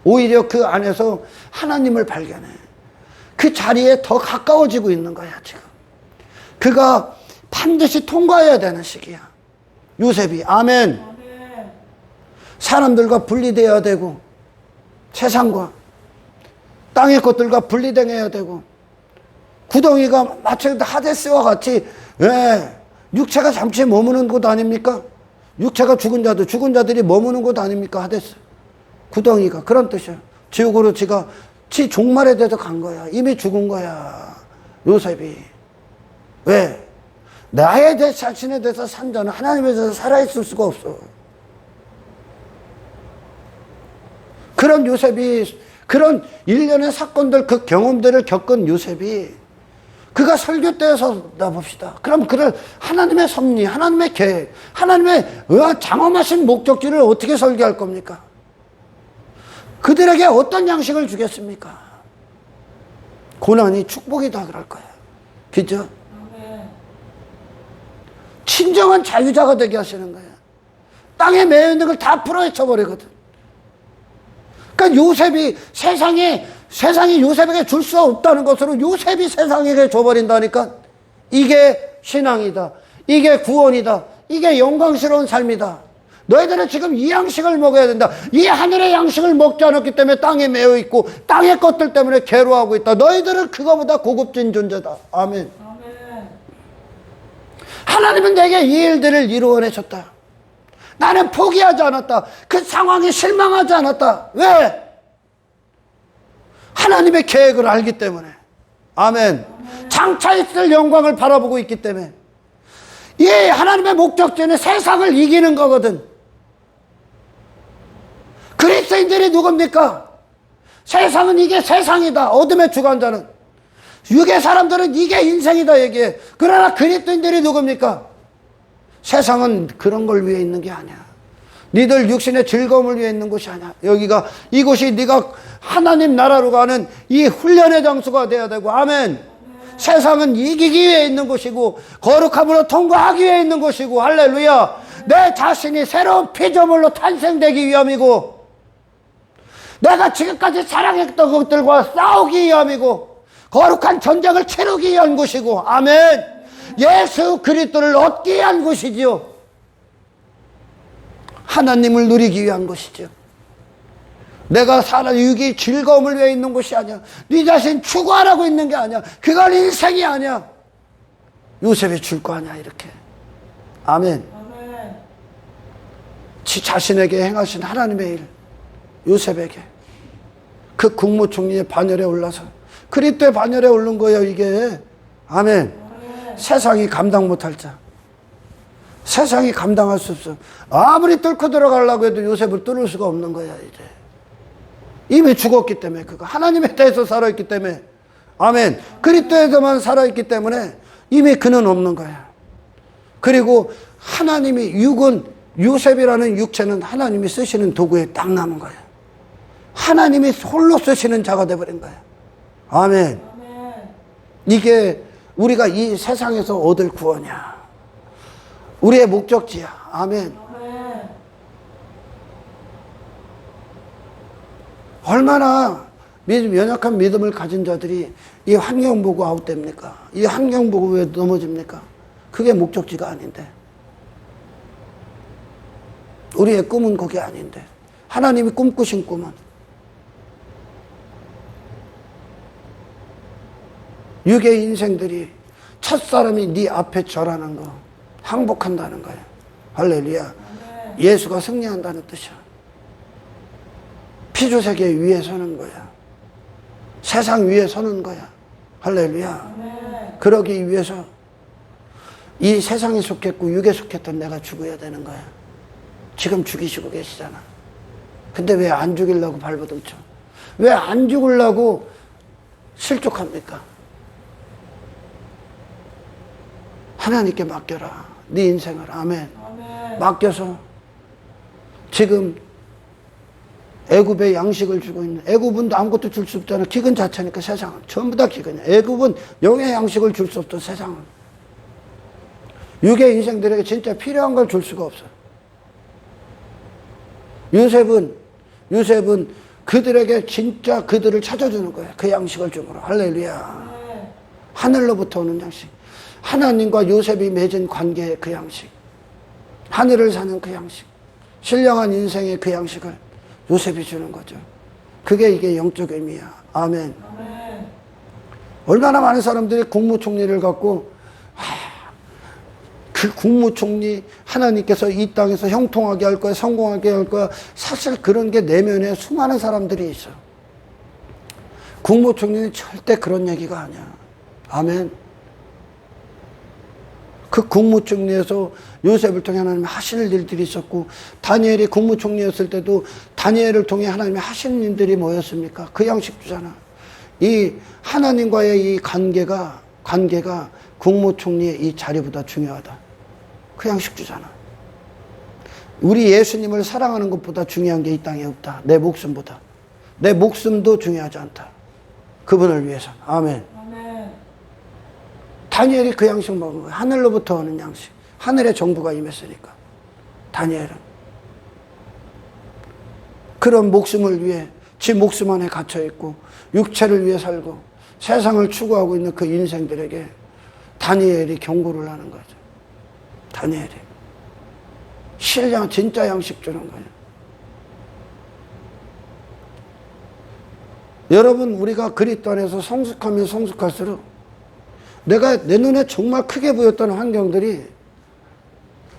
오히려 그 안에서 하나님을 발견해. 그 자리에 더 가까워지고 있는 거야 지금. 그가 반드시 통과해야 되는 시기야. 요셉이. 아멘. 사람들과 분리되어야 되고, 세상과 땅의 것들과 분리되어야 되고, 구덩이가 마치 하데스와 같이, 육체가 잠시 머무는 곳 아닙니까? 육체가 죽은 자들이 머무는 곳 아닙니까? 하데스. 구덩이가. 그런 뜻이야. 지옥으로 지 종말에 대해서 간 거야. 이미 죽은 거야. 요셉이. 왜? 나에 대해 자신에 대해서 산 자는 하나님에 대해서 살아있을 수가 없어. 그런 요셉이, 그런 일련의 사건들, 그 경험들을 겪은 요셉이, 그가 설교 때에서 봅시다. 그럼 그를 하나님의 섭리, 하나님의 계획, 하나님의 장엄하신 목적지를 어떻게 설계할 겁니까? 그들에게 어떤 양식을 주겠습니까? 고난이 축복이다 그럴 거야. 그죠? 진정한 자유자가 되게 하시는 거야. 땅에 매여 있는 걸 다 풀어헤쳐 버리거든. 그러니까 요셉이 세상이 요셉에게 줄 수 없다는 것으로 요셉이 세상에게 줘버린다니까. 이게 신앙이다. 이게 구원이다. 이게 영광스러운 삶이다. 너희들은 지금 이 양식을 먹어야 된다. 이 하늘의 양식을 먹지 않았기 때문에 땅에 매여 있고 땅의 것들 때문에 괴로워하고 있다. 너희들은 그거보다 고급진 존재다. 아멘. 하나님은 내게 이 일들을 이루어내셨다. 나는 포기하지 않았다. 그 상황에 실망하지 않았다. 왜? 하나님의 계획을 알기 때문에. 아멘. 장차 있을 영광을 바라보고 있기 때문에. 이 하나님의 목적지는 세상을 이기는 거거든. 그리스도인들이 누굽니까? 세상은 이게 세상이다. 어둠의 주관자는. 육의 사람들은 이게 인생이다 얘기해. 그러나 그리스도인들이 누굽니까? 세상은 그런 걸 위해 있는 게 아니야. 니들 육신의 즐거움을 위해 있는 곳이 아니야. 여기가, 이곳이 네가 하나님 나라로 가는 이 훈련의 장소가 돼야 되고. 아멘. 세상은 이기기 위해 있는 곳이고 거룩함으로 통과하기 위해 있는 곳이고. 할렐루야. 내 자신이 새로운 피조물로 탄생되기 위함이고, 내가 지금까지 사랑했던 것들과 싸우기 위함이고, 거룩한 전쟁을 치르기 위한 곳이고. 아멘. 예수 그리스도를 얻기 위한 곳이지요. 하나님을 누리기 위한 곳이죠. 내가 사는 육이 즐거움을 위해 있는 곳이 아니야. 네 자신 추구하라고 있는 게 아니야. 그건 인생이 아니야. 요셉이 줄 거 아니야 이렇게. 아멘. 지 자신에게 행하신 하나님의 일, 요셉에게 그 국무총리의 반열에 올라서 그리스도의 반열에 오른 거예요 이게. 아멘. 세상이 감당 못할 자, 세상이 감당할 수 없어. 아무리 뚫고 들어가려고 해도 요셉을 뚫을 수가 없는 거야 이제. 이미 죽었기 때문에. 그거 하나님에 대해서 살아있기 때문에. 아멘. 그리스도에서만 살아있기 때문에 이미 그는 없는 거야. 그리고 하나님이, 육은, 요셉이라는 육체는 하나님이 쓰시는 도구에 딱 남은 거야. 하나님이 홀로 쓰시는 자가 돼버린 거야. 아멘. 이게 우리가 이 세상에서 얻을 구원이야. 우리의 목적지야. 아멘. 얼마나 연약한 믿음을 가진 자들이 이 환경 보고 아웃됩니까? 이 환경 보고 왜 넘어집니까? 그게 목적지가 아닌데. 우리의 꿈은 그게 아닌데. 하나님이 꿈꾸신 꿈은 육의 인생들이 첫사람이 네 앞에 절하는 거, 항복한다는 거야. 할렐루야. 예수가 승리한다는 뜻이야. 피조세계 위에 서는 거야. 세상 위에 서는 거야. 할렐루야. 그러기 위해서 이 세상에 속했고 육에 속했던 내가 죽어야 되는 거야. 지금 죽이시고 계시잖아. 근데 왜 안 죽이려고 발버둥쳐? 왜 안 죽으려고 실족합니까? 하나님께 맡겨라. 네 인생을. 아멘. 맡겨서 지금 애굽에 양식을 주고 있는, 애굽은 아무것도 줄 수 없잖아. 기근 자체니까 세상은. 전부 다 기근이야. 애굽은 영의 양식을 줄 수 없던 세상은. 육의 인생들에게 진짜 필요한 걸 줄 수가 없어. 요셉은 그들에게 진짜 그들을 찾아주는 거야. 그 양식을 줌으로. 할렐루야. 하늘로부터 오는 양식. 하나님과 요셉이 맺은 관계의 그 양식. 하늘을 사는 그 양식. 신령한 인생의 그 양식을 요셉이 주는 거죠. 그게 이게 영적 의미야. 아멘. 얼마나 많은 사람들이 국무총리를 갖고 그 국무총리 하나님께서 이 땅에서 형통하게 할 거야, 성공하게 할 거야. 사실 그런 게 내면에 수많은 사람들이 있어. 국무총리는 절대 그런 얘기가 아니야. 아멘. 그 국무총리에서 요셉을 통해 하나님이 하시는 일들이 있었고, 다니엘이 국무총리였을 때도 다니엘을 통해 하나님이 하시는 일들이 뭐였습니까? 그 양식 주잖아. 이 하나님과의 이 관계가 국무총리의 이 자리보다 중요하다. 그 양식 주잖아. 우리 예수님을 사랑하는 것보다 중요한 게 이 땅에 없다. 내 목숨보다. 내 목숨도 중요하지 않다. 그분을 위해서. 아멘. 다니엘이 그 양식 먹은 거야. 하늘로부터 오는 양식. 하늘의 정부가 임했으니까. 다니엘은. 그런 목숨을 위해 지 목숨 안에 갇혀있고 육체를 위해 살고 세상을 추구하고 있는 그 인생들에게 다니엘이 경고를 하는 거죠. 다니엘이. 신령 진짜 양식 주는 거예요. 여러분, 우리가 그리스도 안에서 성숙하면 성숙할수록 내가 내 눈에 정말 크게 보였던 환경들이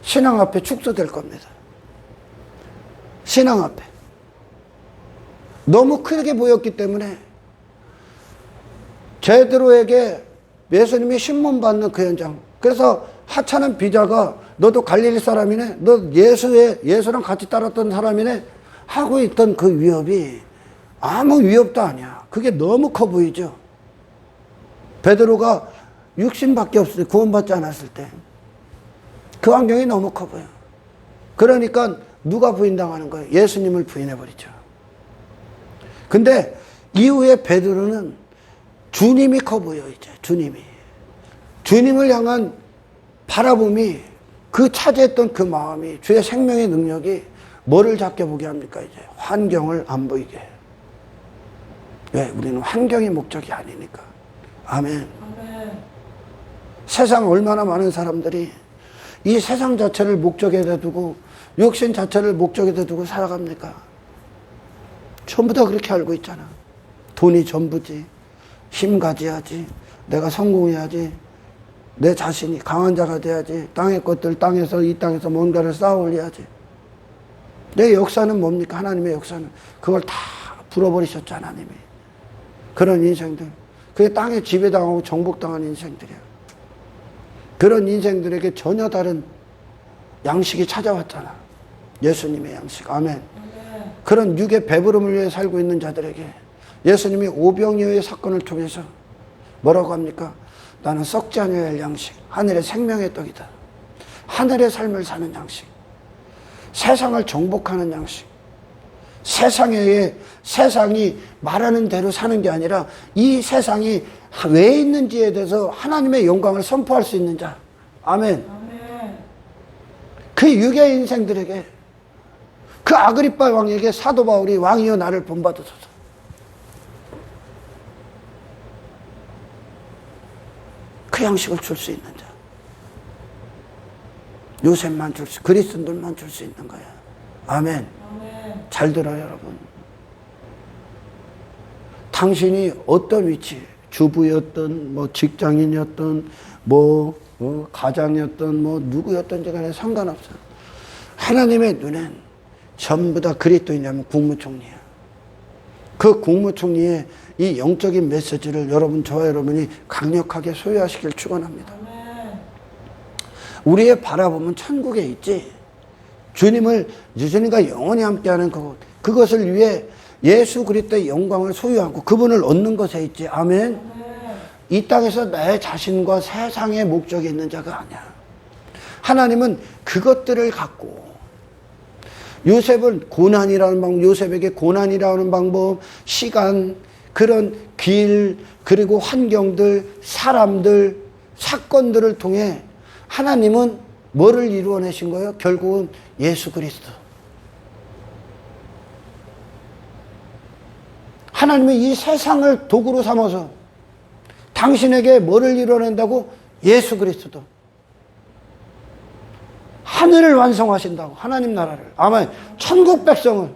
신앙 앞에 축소될 겁니다. 신앙 앞에. 너무 크게 보였기 때문에 베드로에게 예수님이 신문받는 그 현장. 그래서 하찮은 비자가 너도 갈릴리 사람이네? 너 예수랑 같이 따랐던 사람이네? 하고 있던 그 위협이 아무 위협도 아니야. 그게 너무 커 보이죠. 베드로가 육신밖에 없을 때, 구원받지 않았을 때 그 환경이 너무 커 보여. 그러니까 누가 부인당하는 거예요? 예수님을 부인해버리죠. 근데 이후에 베드로는 주님이 커 보여. 이제 주님을 향한 바라봄이, 그 차지했던 그 마음이, 주의 생명의 능력이 뭐를 잡게 보게 합니까? 이제 환경을 안 보이게. 왜? 우리는 환경이 목적이 아니니까. 아멘. 세상 얼마나 많은 사람들이 이 세상 자체를 목적에다 두고, 육신 자체를 목적에다 두고 살아갑니까? 전부 다 그렇게 알고 있잖아. 돈이 전부지. 힘 가져야지. 내가 성공해야지. 내 자신이 강한 자가 돼야지. 땅의 것들, 이 땅에서 뭔가를 쌓아 올려야지. 내 역사는 뭡니까? 하나님의 역사는 그걸 다 불어버리셨죠, 하나님이. 그런 인생들. 그게 땅에 지배당하고 정복당한 인생들이야. 그런 인생들에게 전혀 다른 양식이 찾아왔잖아. 예수님의 양식. 아멘. 그런 육의 배부름을 위해 살고 있는 자들에게 예수님이 오병이어의 사건을 통해서 뭐라고 합니까? 나는 썩지 않아야 할 양식, 하늘의 생명의 떡이다. 하늘의 삶을 사는 양식, 세상을 정복하는 양식, 세상이 말하는 대로 사는 게 아니라 이 세상이 왜 있는지에 대해서 하나님의 영광을 선포할 수 있는 자. 아멘. 그 유괴 인생들에게, 그 아그리빠 왕에게 사도 바울이 왕이여 나를 본받으소서. 그 양식을 줄 수 있는 자. 요셉만 그리스도들만 줄 수 있는 거야. 아멘. 잘 들어요, 여러분. 당신이 어떤 위치, 주부였던, 직장인이었던, 가장이었던, 누구였던지 간에 상관없어요. 하나님의 눈엔 전부 다 그리스도인이라면 국무총리야. 그 국무총리의 이 영적인 메시지를 저와 여러분이 강력하게 소유하시길 축원합니다. 우리의 바라보면 천국에 있지. 주님과 영원히 함께하는 그것을 위해 예수 그리스도의 영광을 소유하고 그분을 얻는 것에 있지. 아멘. 이 땅에서 내 자신과 세상의 목적이 있는 자가 아니야. 하나님은 그것들을 갖고 요셉에게 고난이라는 방법, 시간, 그런 길, 그리고 환경들, 사람들, 사건들을 통해 하나님은 뭐를 이루어내신 거예요? 결국은 예수 그리스도. 하나님은 이 세상을 도구로 삼아서 당신에게 뭐를 이루어낸다고? 예수 그리스도. 하늘을 완성하신다고. 하나님 나라를. 아멘. 천국 백성을.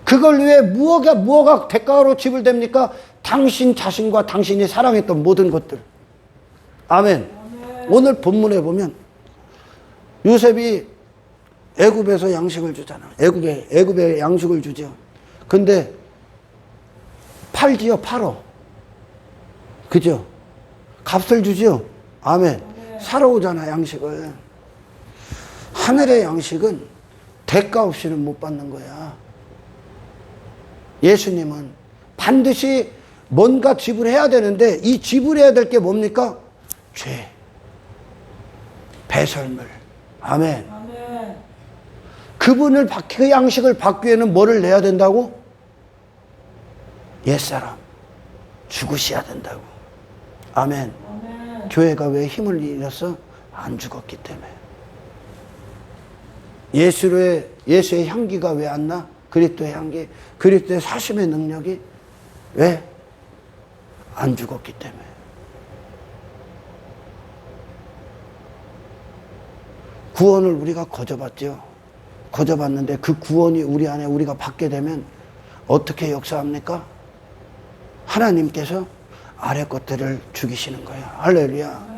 그걸 위해 무엇가 대가로 지불됩니까? 당신 자신과 당신이 사랑했던 모든 것들. 아멘. 오늘 본문에 보면 요셉이 애굽에서 양식을 주잖아. 애굽에 양식을 주죠. 근데 팔어. 그죠? 값을 주죠. 아멘. 사러 오잖아, 양식을. 하늘의 양식은 대가 없이는 못 받는 거야. 예수님은 반드시 뭔가 지불해야 되는데 이 지불해야 될 게 뭡니까? 죄, 배설물. 아멘. 그 양식을 받기 위해는 뭐를 내야 된다고? 옛사람 죽으셔야 된다고. 아멘. 교회가 왜 힘을 잃었어? 안 죽었기 때문에. 예수의 향기가 왜 안 나? 그리스도의 향기, 그리스도의 사심의 능력이 왜? 안 죽었기 때문에. 구원을 우리가 거저봤죠. 거저봤는데 그 구원이 우리 안에 우리가 받게 되면 어떻게 역사합니까? 하나님께서 아래 것들을 죽이시는 거야. 할렐루야.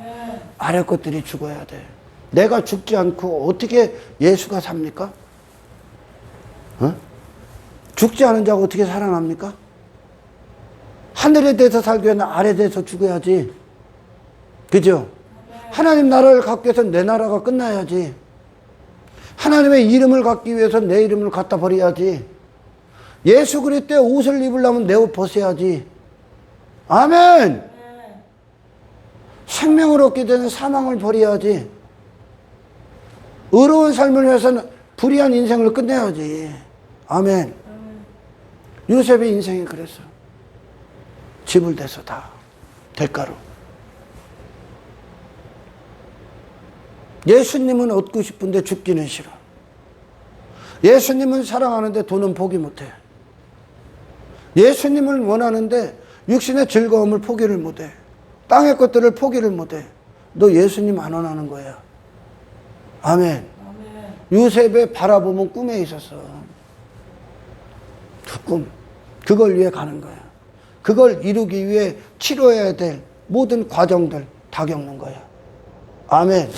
아래 것들이 죽어야 돼. 내가 죽지 않고 어떻게 예수가 삽니까? 죽지 않은 자가 어떻게 살아납니까? 하늘에 대해서 살기 위해서는 아래에 대해서 죽어야지. 그죠? 하나님 나라를 갖기 위해서는 내 나라가 끝나야지. 하나님의 이름을 갖기 위해서 내 이름을 갖다 버려야지. 예수 그리스도의 옷을 입으려면 내 옷 벗어야지. 아멘. 생명을 얻게 되는 사망을 버려야지. 의로운 삶을 위해서는 불의한 인생을 끝내야지. 아멘. 요셉의 인생이 그랬어. 집을 대서 다 대가로. 예수님은 얻고 싶은데 죽기는 싫어. 예수님은 사랑하는데 돈은 포기 못해. 예수님을 원하는데 육신의 즐거움을 포기를 못해. 땅의 것들을 포기를 못해. 너 예수님 안 원하는 거야. 아멘. 요셉의 바라보면 꿈에 있었어. 그 꿈. 그걸 위해 가는 거야. 그걸 이루기 위해 치러야 될 모든 과정들 다 겪는 거야. 아멘.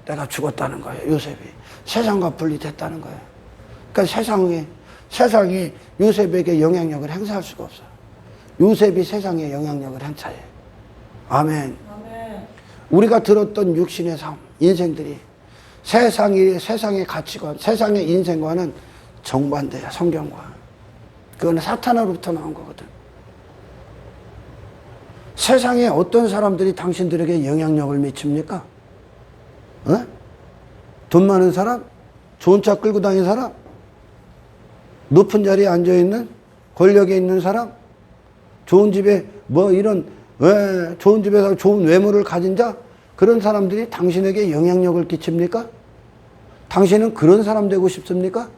내가 죽었다는 거야. 요셉이. 세상과 분리됐다는 거야. 그러니까 세상이 요셉에게 영향력을 행사할 수가 없어. 요셉이 세상에 영향력을 행사해. 아멘. 우리가 들었던 육신의 삶, 인생들이 세상의 가치관, 세상의 인생과는 정반대야. 성경과. 그건 사탄으로부터 나온 거거든. 세상에 어떤 사람들이 당신들에게 영향력을 미칩니까? 어? 돈 많은 사람? 좋은 차 끌고 다니는 사람? 높은 자리에 앉아있는? 권력에 있는 사람? 좋은 집에 좋은 집에서 좋은 외모를 가진 자? 그런 사람들이 당신에게 영향력을 끼칩니까? 당신은 그런 사람 되고 싶습니까?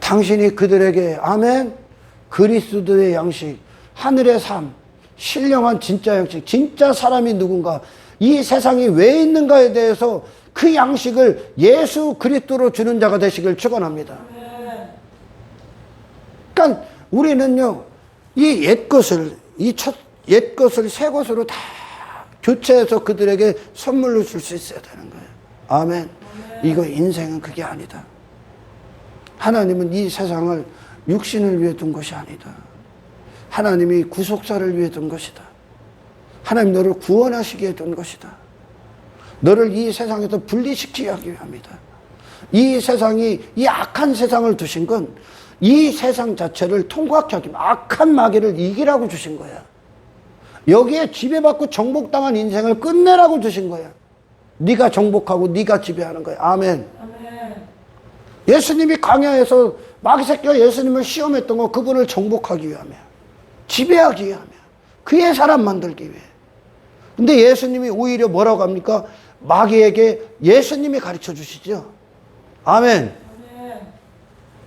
당신이 그들에게 아멘 그리스도의 양식, 하늘의 삶, 신령한 진짜 양식, 진짜 사람이 누군가, 이 세상이 왜 있는가에 대해서 그 양식을 예수 그리스도로 주는 자가 되시길 축원합니다. 그러니까 우리는요, 이 옛 것을 새 것으로 다 교체해서 그들에게 선물로 줄 수 있어야 되는 거예요. 아멘. 이거 인생은 그게 아니다. 하나님은 이 세상을 육신을 위해 둔 것이 아니다. 하나님이 구속사를 위해 둔 것이다. 하나님 너를 구원하시기에 둔 것이다. 너를 이 세상에서 분리시키기 위함이다. 이 세상이, 이 악한 세상을 두신 건 이 세상 자체를 통과케 하기, 악한 마귀를 이기라고 주신 거야. 여기에 지배받고 정복당한 인생을 끝내라고 주신 거야. 네가 정복하고 네가 지배하는 거야. 아멘. 예수님이 광야에서 마귀 새끼가 예수님을 시험했던 거 그분을 정복하기 위함이야. 지배하기 위함이야. 그의 사람 만들기 위해. 근데 예수님이 오히려 뭐라고 합니까? 마귀에게 예수님이 가르쳐 주시죠. 아멘.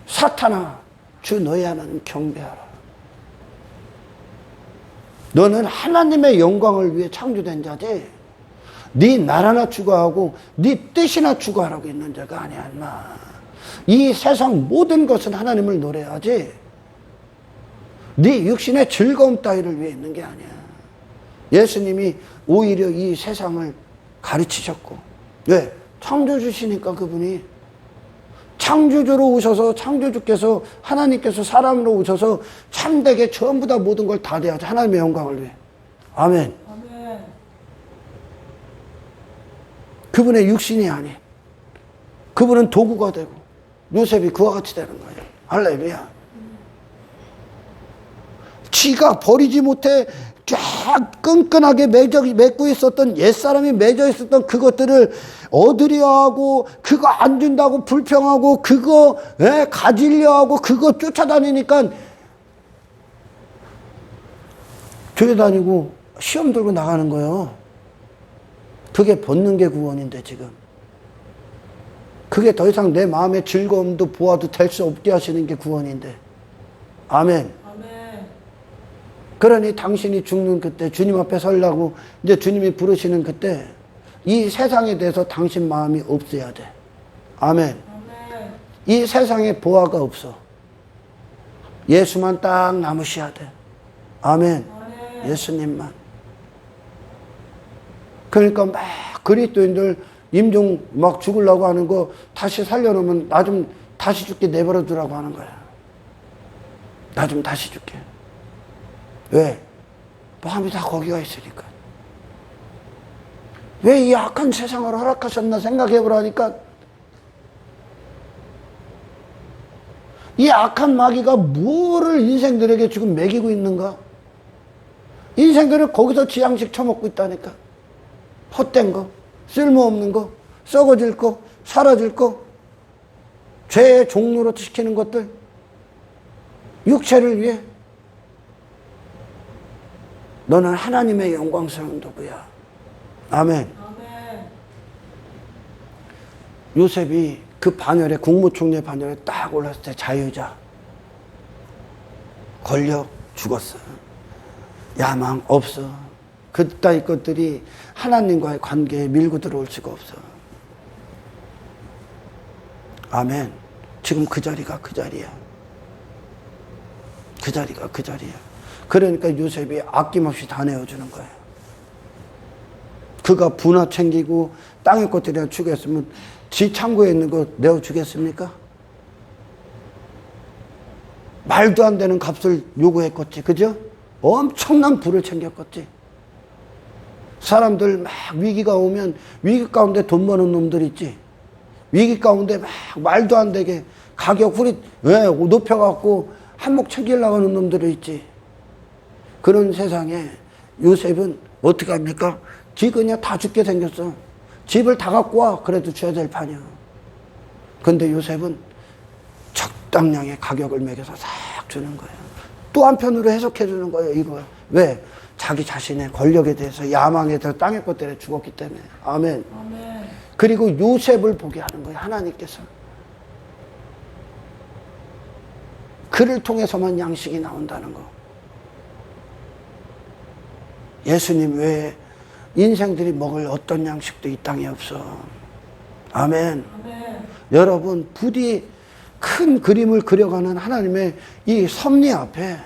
사탄아, 주 너의 하나님 경배하라. 너는 하나님의 영광을 위해 창조된 자지 네 나라나 추구하고 네 뜻이나 추구하라고 있는 자가 아니야. 인마. 이 세상 모든 것은 하나님을 노래하지 네 육신의 즐거움 따위를 위해 있는 게 아니야. 예수님이 오히려 이 세상을 가르치셨고, 왜? 창조주시니까. 그분이 창조주로 오셔서, 창조주께서, 하나님께서 사람으로 오셔서 참되게 전부 다 모든 걸 다 돼야지. 하나님의 영광을 위해. 아멘. 그분의 육신이 아닌, 그분은 도구가 되고 요셉이 그와 같이 되는 거예요. 할렐루야. 지가 버리지 못해 쫙 끈끈하게 맺고 있었던, 옛사람이 맺어 있었던 그것들을 얻으려 하고, 그거 안 준다고 불평하고, 그거 가지려 하고, 그거 쫓아다니니까 교회 다니고 시험 들고 나가는 거예요. 그게 벗는 게 구원인데 지금. 그게 더 이상 내 마음의 즐거움도 보아도 될 수 없게 하시는 게 구원인데. 아멘. 그러니 당신이 죽는 그때, 주님 앞에 서려고 이제 주님이 부르시는 그때 이 세상에 대해서 당신 마음이 없어야 돼. 아멘. 이 세상에 보아가 없어. 예수만 딱 남으셔야 돼. 아멘. 예수님만. 그러니까 막 그리스도인들 임종 막 죽으려고 하는 거 다시 살려놓으면 나 좀 다시 죽게 내버려 두라고 하는 거야. 나 좀 다시 줄게. 왜? 마음이 다 거기가 있으니까. 왜 이 악한 세상을 허락하셨나 생각해 보라니까. 이 악한 마귀가 뭐를 인생들에게 지금 먹이고 있는가? 인생들을 거기서 지양식 처먹고 있다니까. 헛된 거, 쓸모없는 거, 썩어질 거, 사라질 거, 죄의 종로로 시키는 것들, 육체를 위해. 너는 하나님의 영광스러운 도구야. 아멘. 요셉이 그 반열에, 국무총리 반열에 딱 올랐을 때 자유자, 권력 죽었어. 야망 없어. 그따위 것들이 하나님과의 관계에 밀고 들어올 수가 없어. 아멘. 지금 그 자리가 그 자리야. 그 자리가 그 자리야. 그러니까 요셉이 아낌없이 다 내어주는 거야. 그가 부나 챙기고 땅의 것들이나 주겠으면 지 창고에 있는 거 내어주겠습니까? 말도 안 되는 값을 요구했겠지. 그죠? 엄청난 부를 챙겼겠지. 사람들 막 위기가 오면 위기 가운데 돈 버는 놈들 있지. 위기 가운데 막 말도 안 되게 가격 후리 높여갖고 한몫 챙기려고 하는 놈들이 있지. 그런 세상에 요셉은 어떻게 합니까? 지 그냥 다 죽게 생겼어. 집을 다 갖고 와. 그래도 줘야 될 판이야. 근데 요셉은 적당량의 가격을 매겨서 싹 주는 거예요. 또 한편으로 해석해 주는 거예요. 이거 왜? 자기 자신의 권력에 대해서, 야망에 대해서, 땅의 것들에 죽었기 때문에. 아멘. 아멘. 그리고 요셉을 보게 하는 거예요. 하나님께서. 그를 통해서만 양식이 나온다는 거. 예수님 외에 인생들이 먹을 어떤 양식도 이 땅에 없어. 아멘. 아멘. 여러분, 부디 큰 그림을 그려가는 하나님의 이 섭리 앞에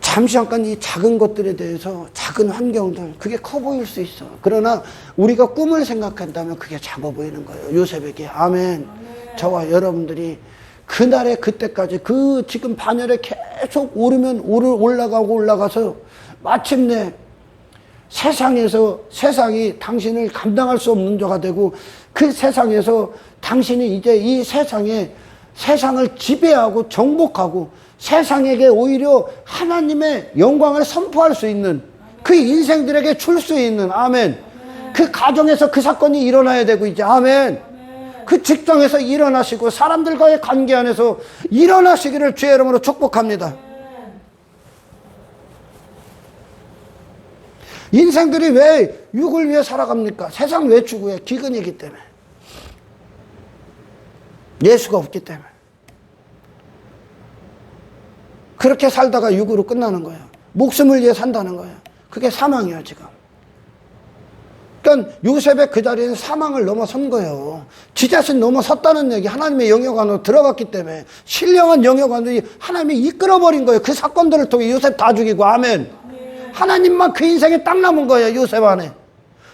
잠시 잠깐 이 작은 것들에 대해서, 작은 환경들, 그게 커 보일 수 있어. 그러나 우리가 꿈을 생각한다면 그게 작아 보이는 거예요. 요셉에게. 아멘. 아멘. 저와 여러분들이 그날에 그때까지 그 지금 반열에 계속 오르면 올라가서 마침내 세상이 당신을 감당할 수 없는 자가 되고, 그 세상에서 당신이 이제 이 세상을 지배하고 정복하고 세상에게 오히려 하나님의 영광을 선포할 수 있는, 그 인생들에게 줄 수 있는. 아멘. 그 가정에서 그 사건이 일어나야 되고 이제. 아멘. 그 직장에서 일어나시고 사람들과의 관계 안에서 일어나시기를 주의 이름으로 축복합니다. 인생들이 왜 육을 위해 살아갑니까? 세상 왜 추구해? 기근이기 때문에. 예수가 없기 때문에. 그렇게 살다가 육으로 끝나는 거예요. 목숨을 위해 산다는 거예요. 그게 사망이에요, 지금. 그러니까 요셉의 그 자리에는 사망을 넘어선 거예요. 지 자신 넘어섰다는 얘기, 하나님의 영역 안으로 들어갔기 때문에, 신령한 영역 안으로 하나님이 이끌어버린 거예요. 그 사건들을 통해 요셉 다 죽이고. 아멘. 하나님만 그 인생에 딱 남은 거예요, 요셉 안에.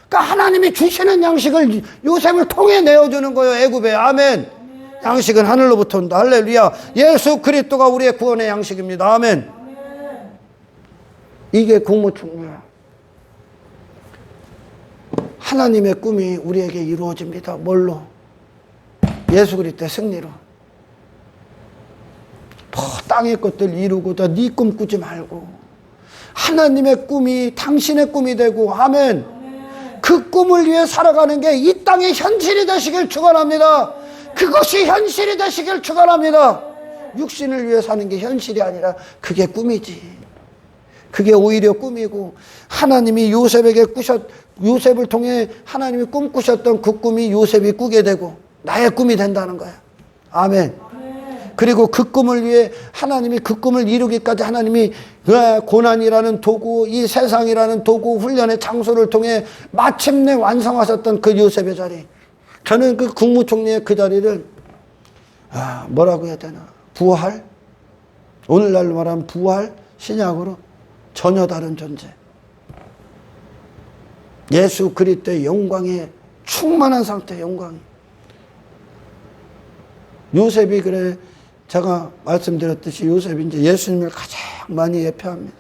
그러니까 하나님이 주시는 양식을 요셉을 통해 내어주는 거예요, 애굽에. 아멘. 양식은 하늘로부터 온다. 할렐루야. 예수 그리스도가 우리의 구원의 양식입니다. 아멘. 이게 국무총리야. 하나님의 꿈이 우리에게 이루어집니다. 뭘로? 예수 그리스도의 승리로. 땅의 것들 이루고 다 네 꿈 꾸지 말고 하나님의 꿈이 당신의 꿈이 되고. 아멘. 그 꿈을 위해 살아가는 게 이 땅의 현실이 되시길 축원합니다. 그것이 현실이 되시길 축원합니다. 육신을 위해 사는 게 현실이 아니라 그게 꿈이지. 그게 오히려 꿈이고, 하나님이 요셉을 통해 하나님이 꿈꾸셨던 그 꿈이 요셉이 꾸게 되고 나의 꿈이 된다는 거야. 아멘. 그리고 그 꿈을 위해 하나님이 그 꿈을 이루기까지 하나님이 고난이라는 도구, 이 세상이라는 도구, 훈련의 장소를 통해 마침내 완성하셨던 그 요셉의 자리. 저는 그 국무총리의 그 자리를 뭐라고 해야 되나, 부활? 오늘날로 말하면 부활? 신약으로 전혀 다른 존재. 예수 그리스도의 영광에 충만한 상태의 영광이. 요셉이 그래 제가 말씀드렸듯이 요셉이 이제 예수님을 가장 많이 예표합니다.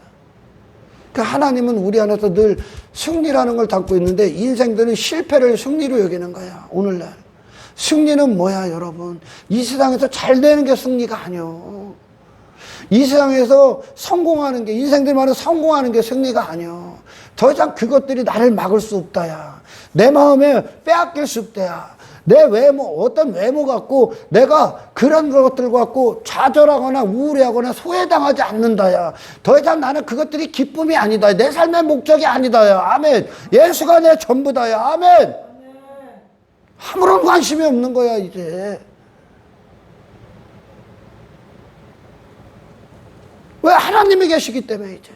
그러니까 하나님은 우리 안에서 늘 승리라는 걸 담고 있는데 인생들은 실패를 승리로 여기는 거야. 오늘날 승리는 뭐야 여러분? 이 세상에서 잘 되는 게 승리가 아니요. 이 세상에서 성공하는 게, 인생들 말은 성공하는 게 승리가 아니요. 더 이상 그것들이 나를 막을 수 없다야. 내 마음에 빼앗길 수 없다야. 내 외모, 어떤 외모 갖고 내가 그런 것들 갖고 좌절하거나 우울해하거나 소외당하지 않는다야. 더 이상 나는 그것들이 기쁨이 아니다. 내 삶의 목적이 아니다야. 아멘. 예수가 내 전부다야. 아멘. 아무런 관심이 없는 거야 이제. 왜? 하나님이 계시기 때문에. 이제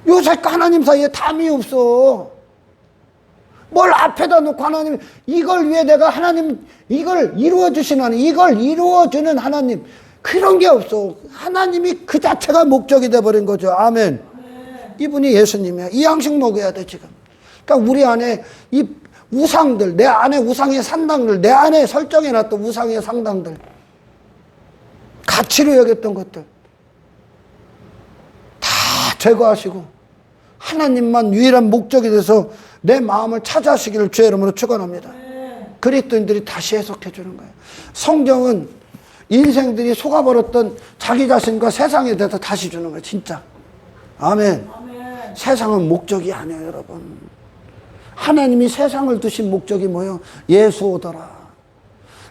요셉과 하나님 사이에 담이 없어. 뭘 앞에다 놓고 하나님, 이걸 위해 내가 하나님, 이걸 이루어주시는 하나님, 이걸 이루어주는 하나님, 그런 게 없어. 하나님이 그 자체가 목적이 돼버린 거죠. 아멘. 이분이 예수님이야. 이 양식 먹여야 돼 지금. 그러니까 우리 안에 이 우상들, 내 안에 우상의 상당들, 내 안에 설정해놨던 우상의 상당들, 가치로 여겼던 것들 다 제거하시고 하나님만 유일한 목적이 돼서 내 마음을 찾아하시기를 주의 이름으로 축원합니다. 그리스도인들이 다시 해석해 주는 거예요. 성경은 인생들이 속아버렸던 자기 자신과 세상에 대해서 다시 주는 거예요. 진짜. 아멘. 아멘. 세상은 목적이 아니에요 여러분. 하나님이 세상을 두신 목적이 뭐예요? 예수 오더라.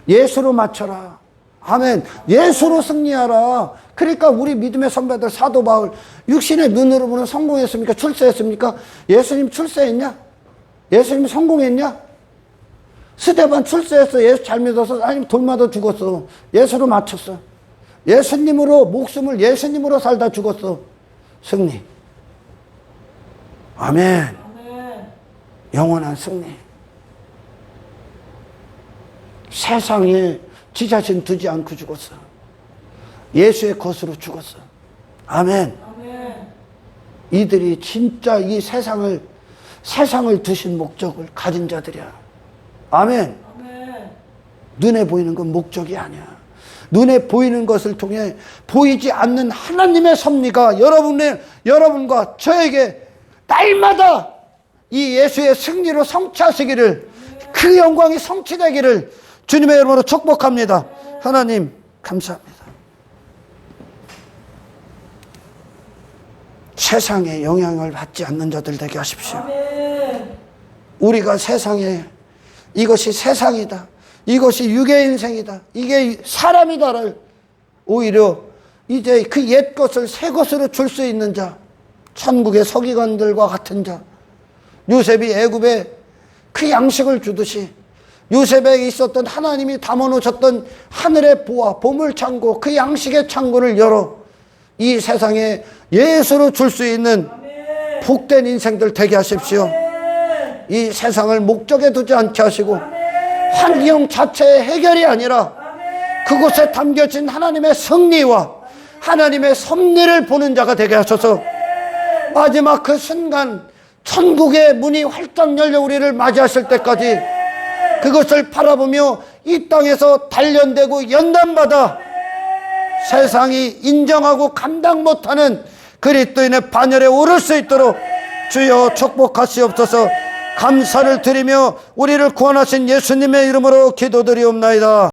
예수로 맞춰라. 아멘. 예수로 승리하라. 그러니까 우리 믿음의 선배들 사도 바울, 육신의 눈으로 보는 성공했습니까? 출세했습니까? 예수님 출세했냐? 예수님 성공했냐? 스데반 출세했어. 예수 잘 믿어서 아니면 돌마다 죽었어. 예수로 맞췄어. 예수님으로 목숨을 예수님으로 살다 죽었어. 승리. 아멘. 아멘. 영원한 승리. 세상에 지 자신 두지 않고 죽었어. 예수의 것으로 죽었어. 아멘. 아멘. 이들이 진짜 이 세상을 두신 목적을 가진 자들이야. 아멘. 아멘. 눈에 보이는 건 목적이 아니야. 눈에 보이는 것을 통해 보이지 않는 하나님의 섭리가 여러분과 저에게 날마다 이 예수의 승리로 성취하시기를, 그 영광이 성취되기를 주님의 이름으로 축복합니다. 하나님 감사합니다. 세상에 영향을 받지 않는 자들 되게 하십시오. 우리가 세상에 이것이 세상이다, 이것이 육의 인생이다, 이게 사람이다를 오히려 이제 그 옛 것을 새 것으로 줄 수 있는 자, 천국의 서기관들과 같은 자, 요셉이 애굽에 그 양식을 주듯이 요셉에게 있었던 하나님이 담아놓으셨던 하늘의 보화, 보물창고, 그 양식의 창고를 열어 이 세상에 예수로 줄 수 있는 복된 인생들 되게 하십시오. 이 세상을 목적에 두지 않게 하시고 환경 자체의 해결이 아니라 그곳에 담겨진 하나님의 승리와 하나님의 섭리를 보는 자가 되게 하셔서 마지막 그 순간 천국의 문이 활짝 열려 우리를 맞이하실 때까지 그것을 바라보며 이 땅에서 단련되고 연단받아 세상이 인정하고 감당 못하는 그리스도인의 반열에 오를 수 있도록 주여 축복하시옵소서. 감사를 드리며 우리를 구원하신 예수님의 이름으로 기도드리옵나이다.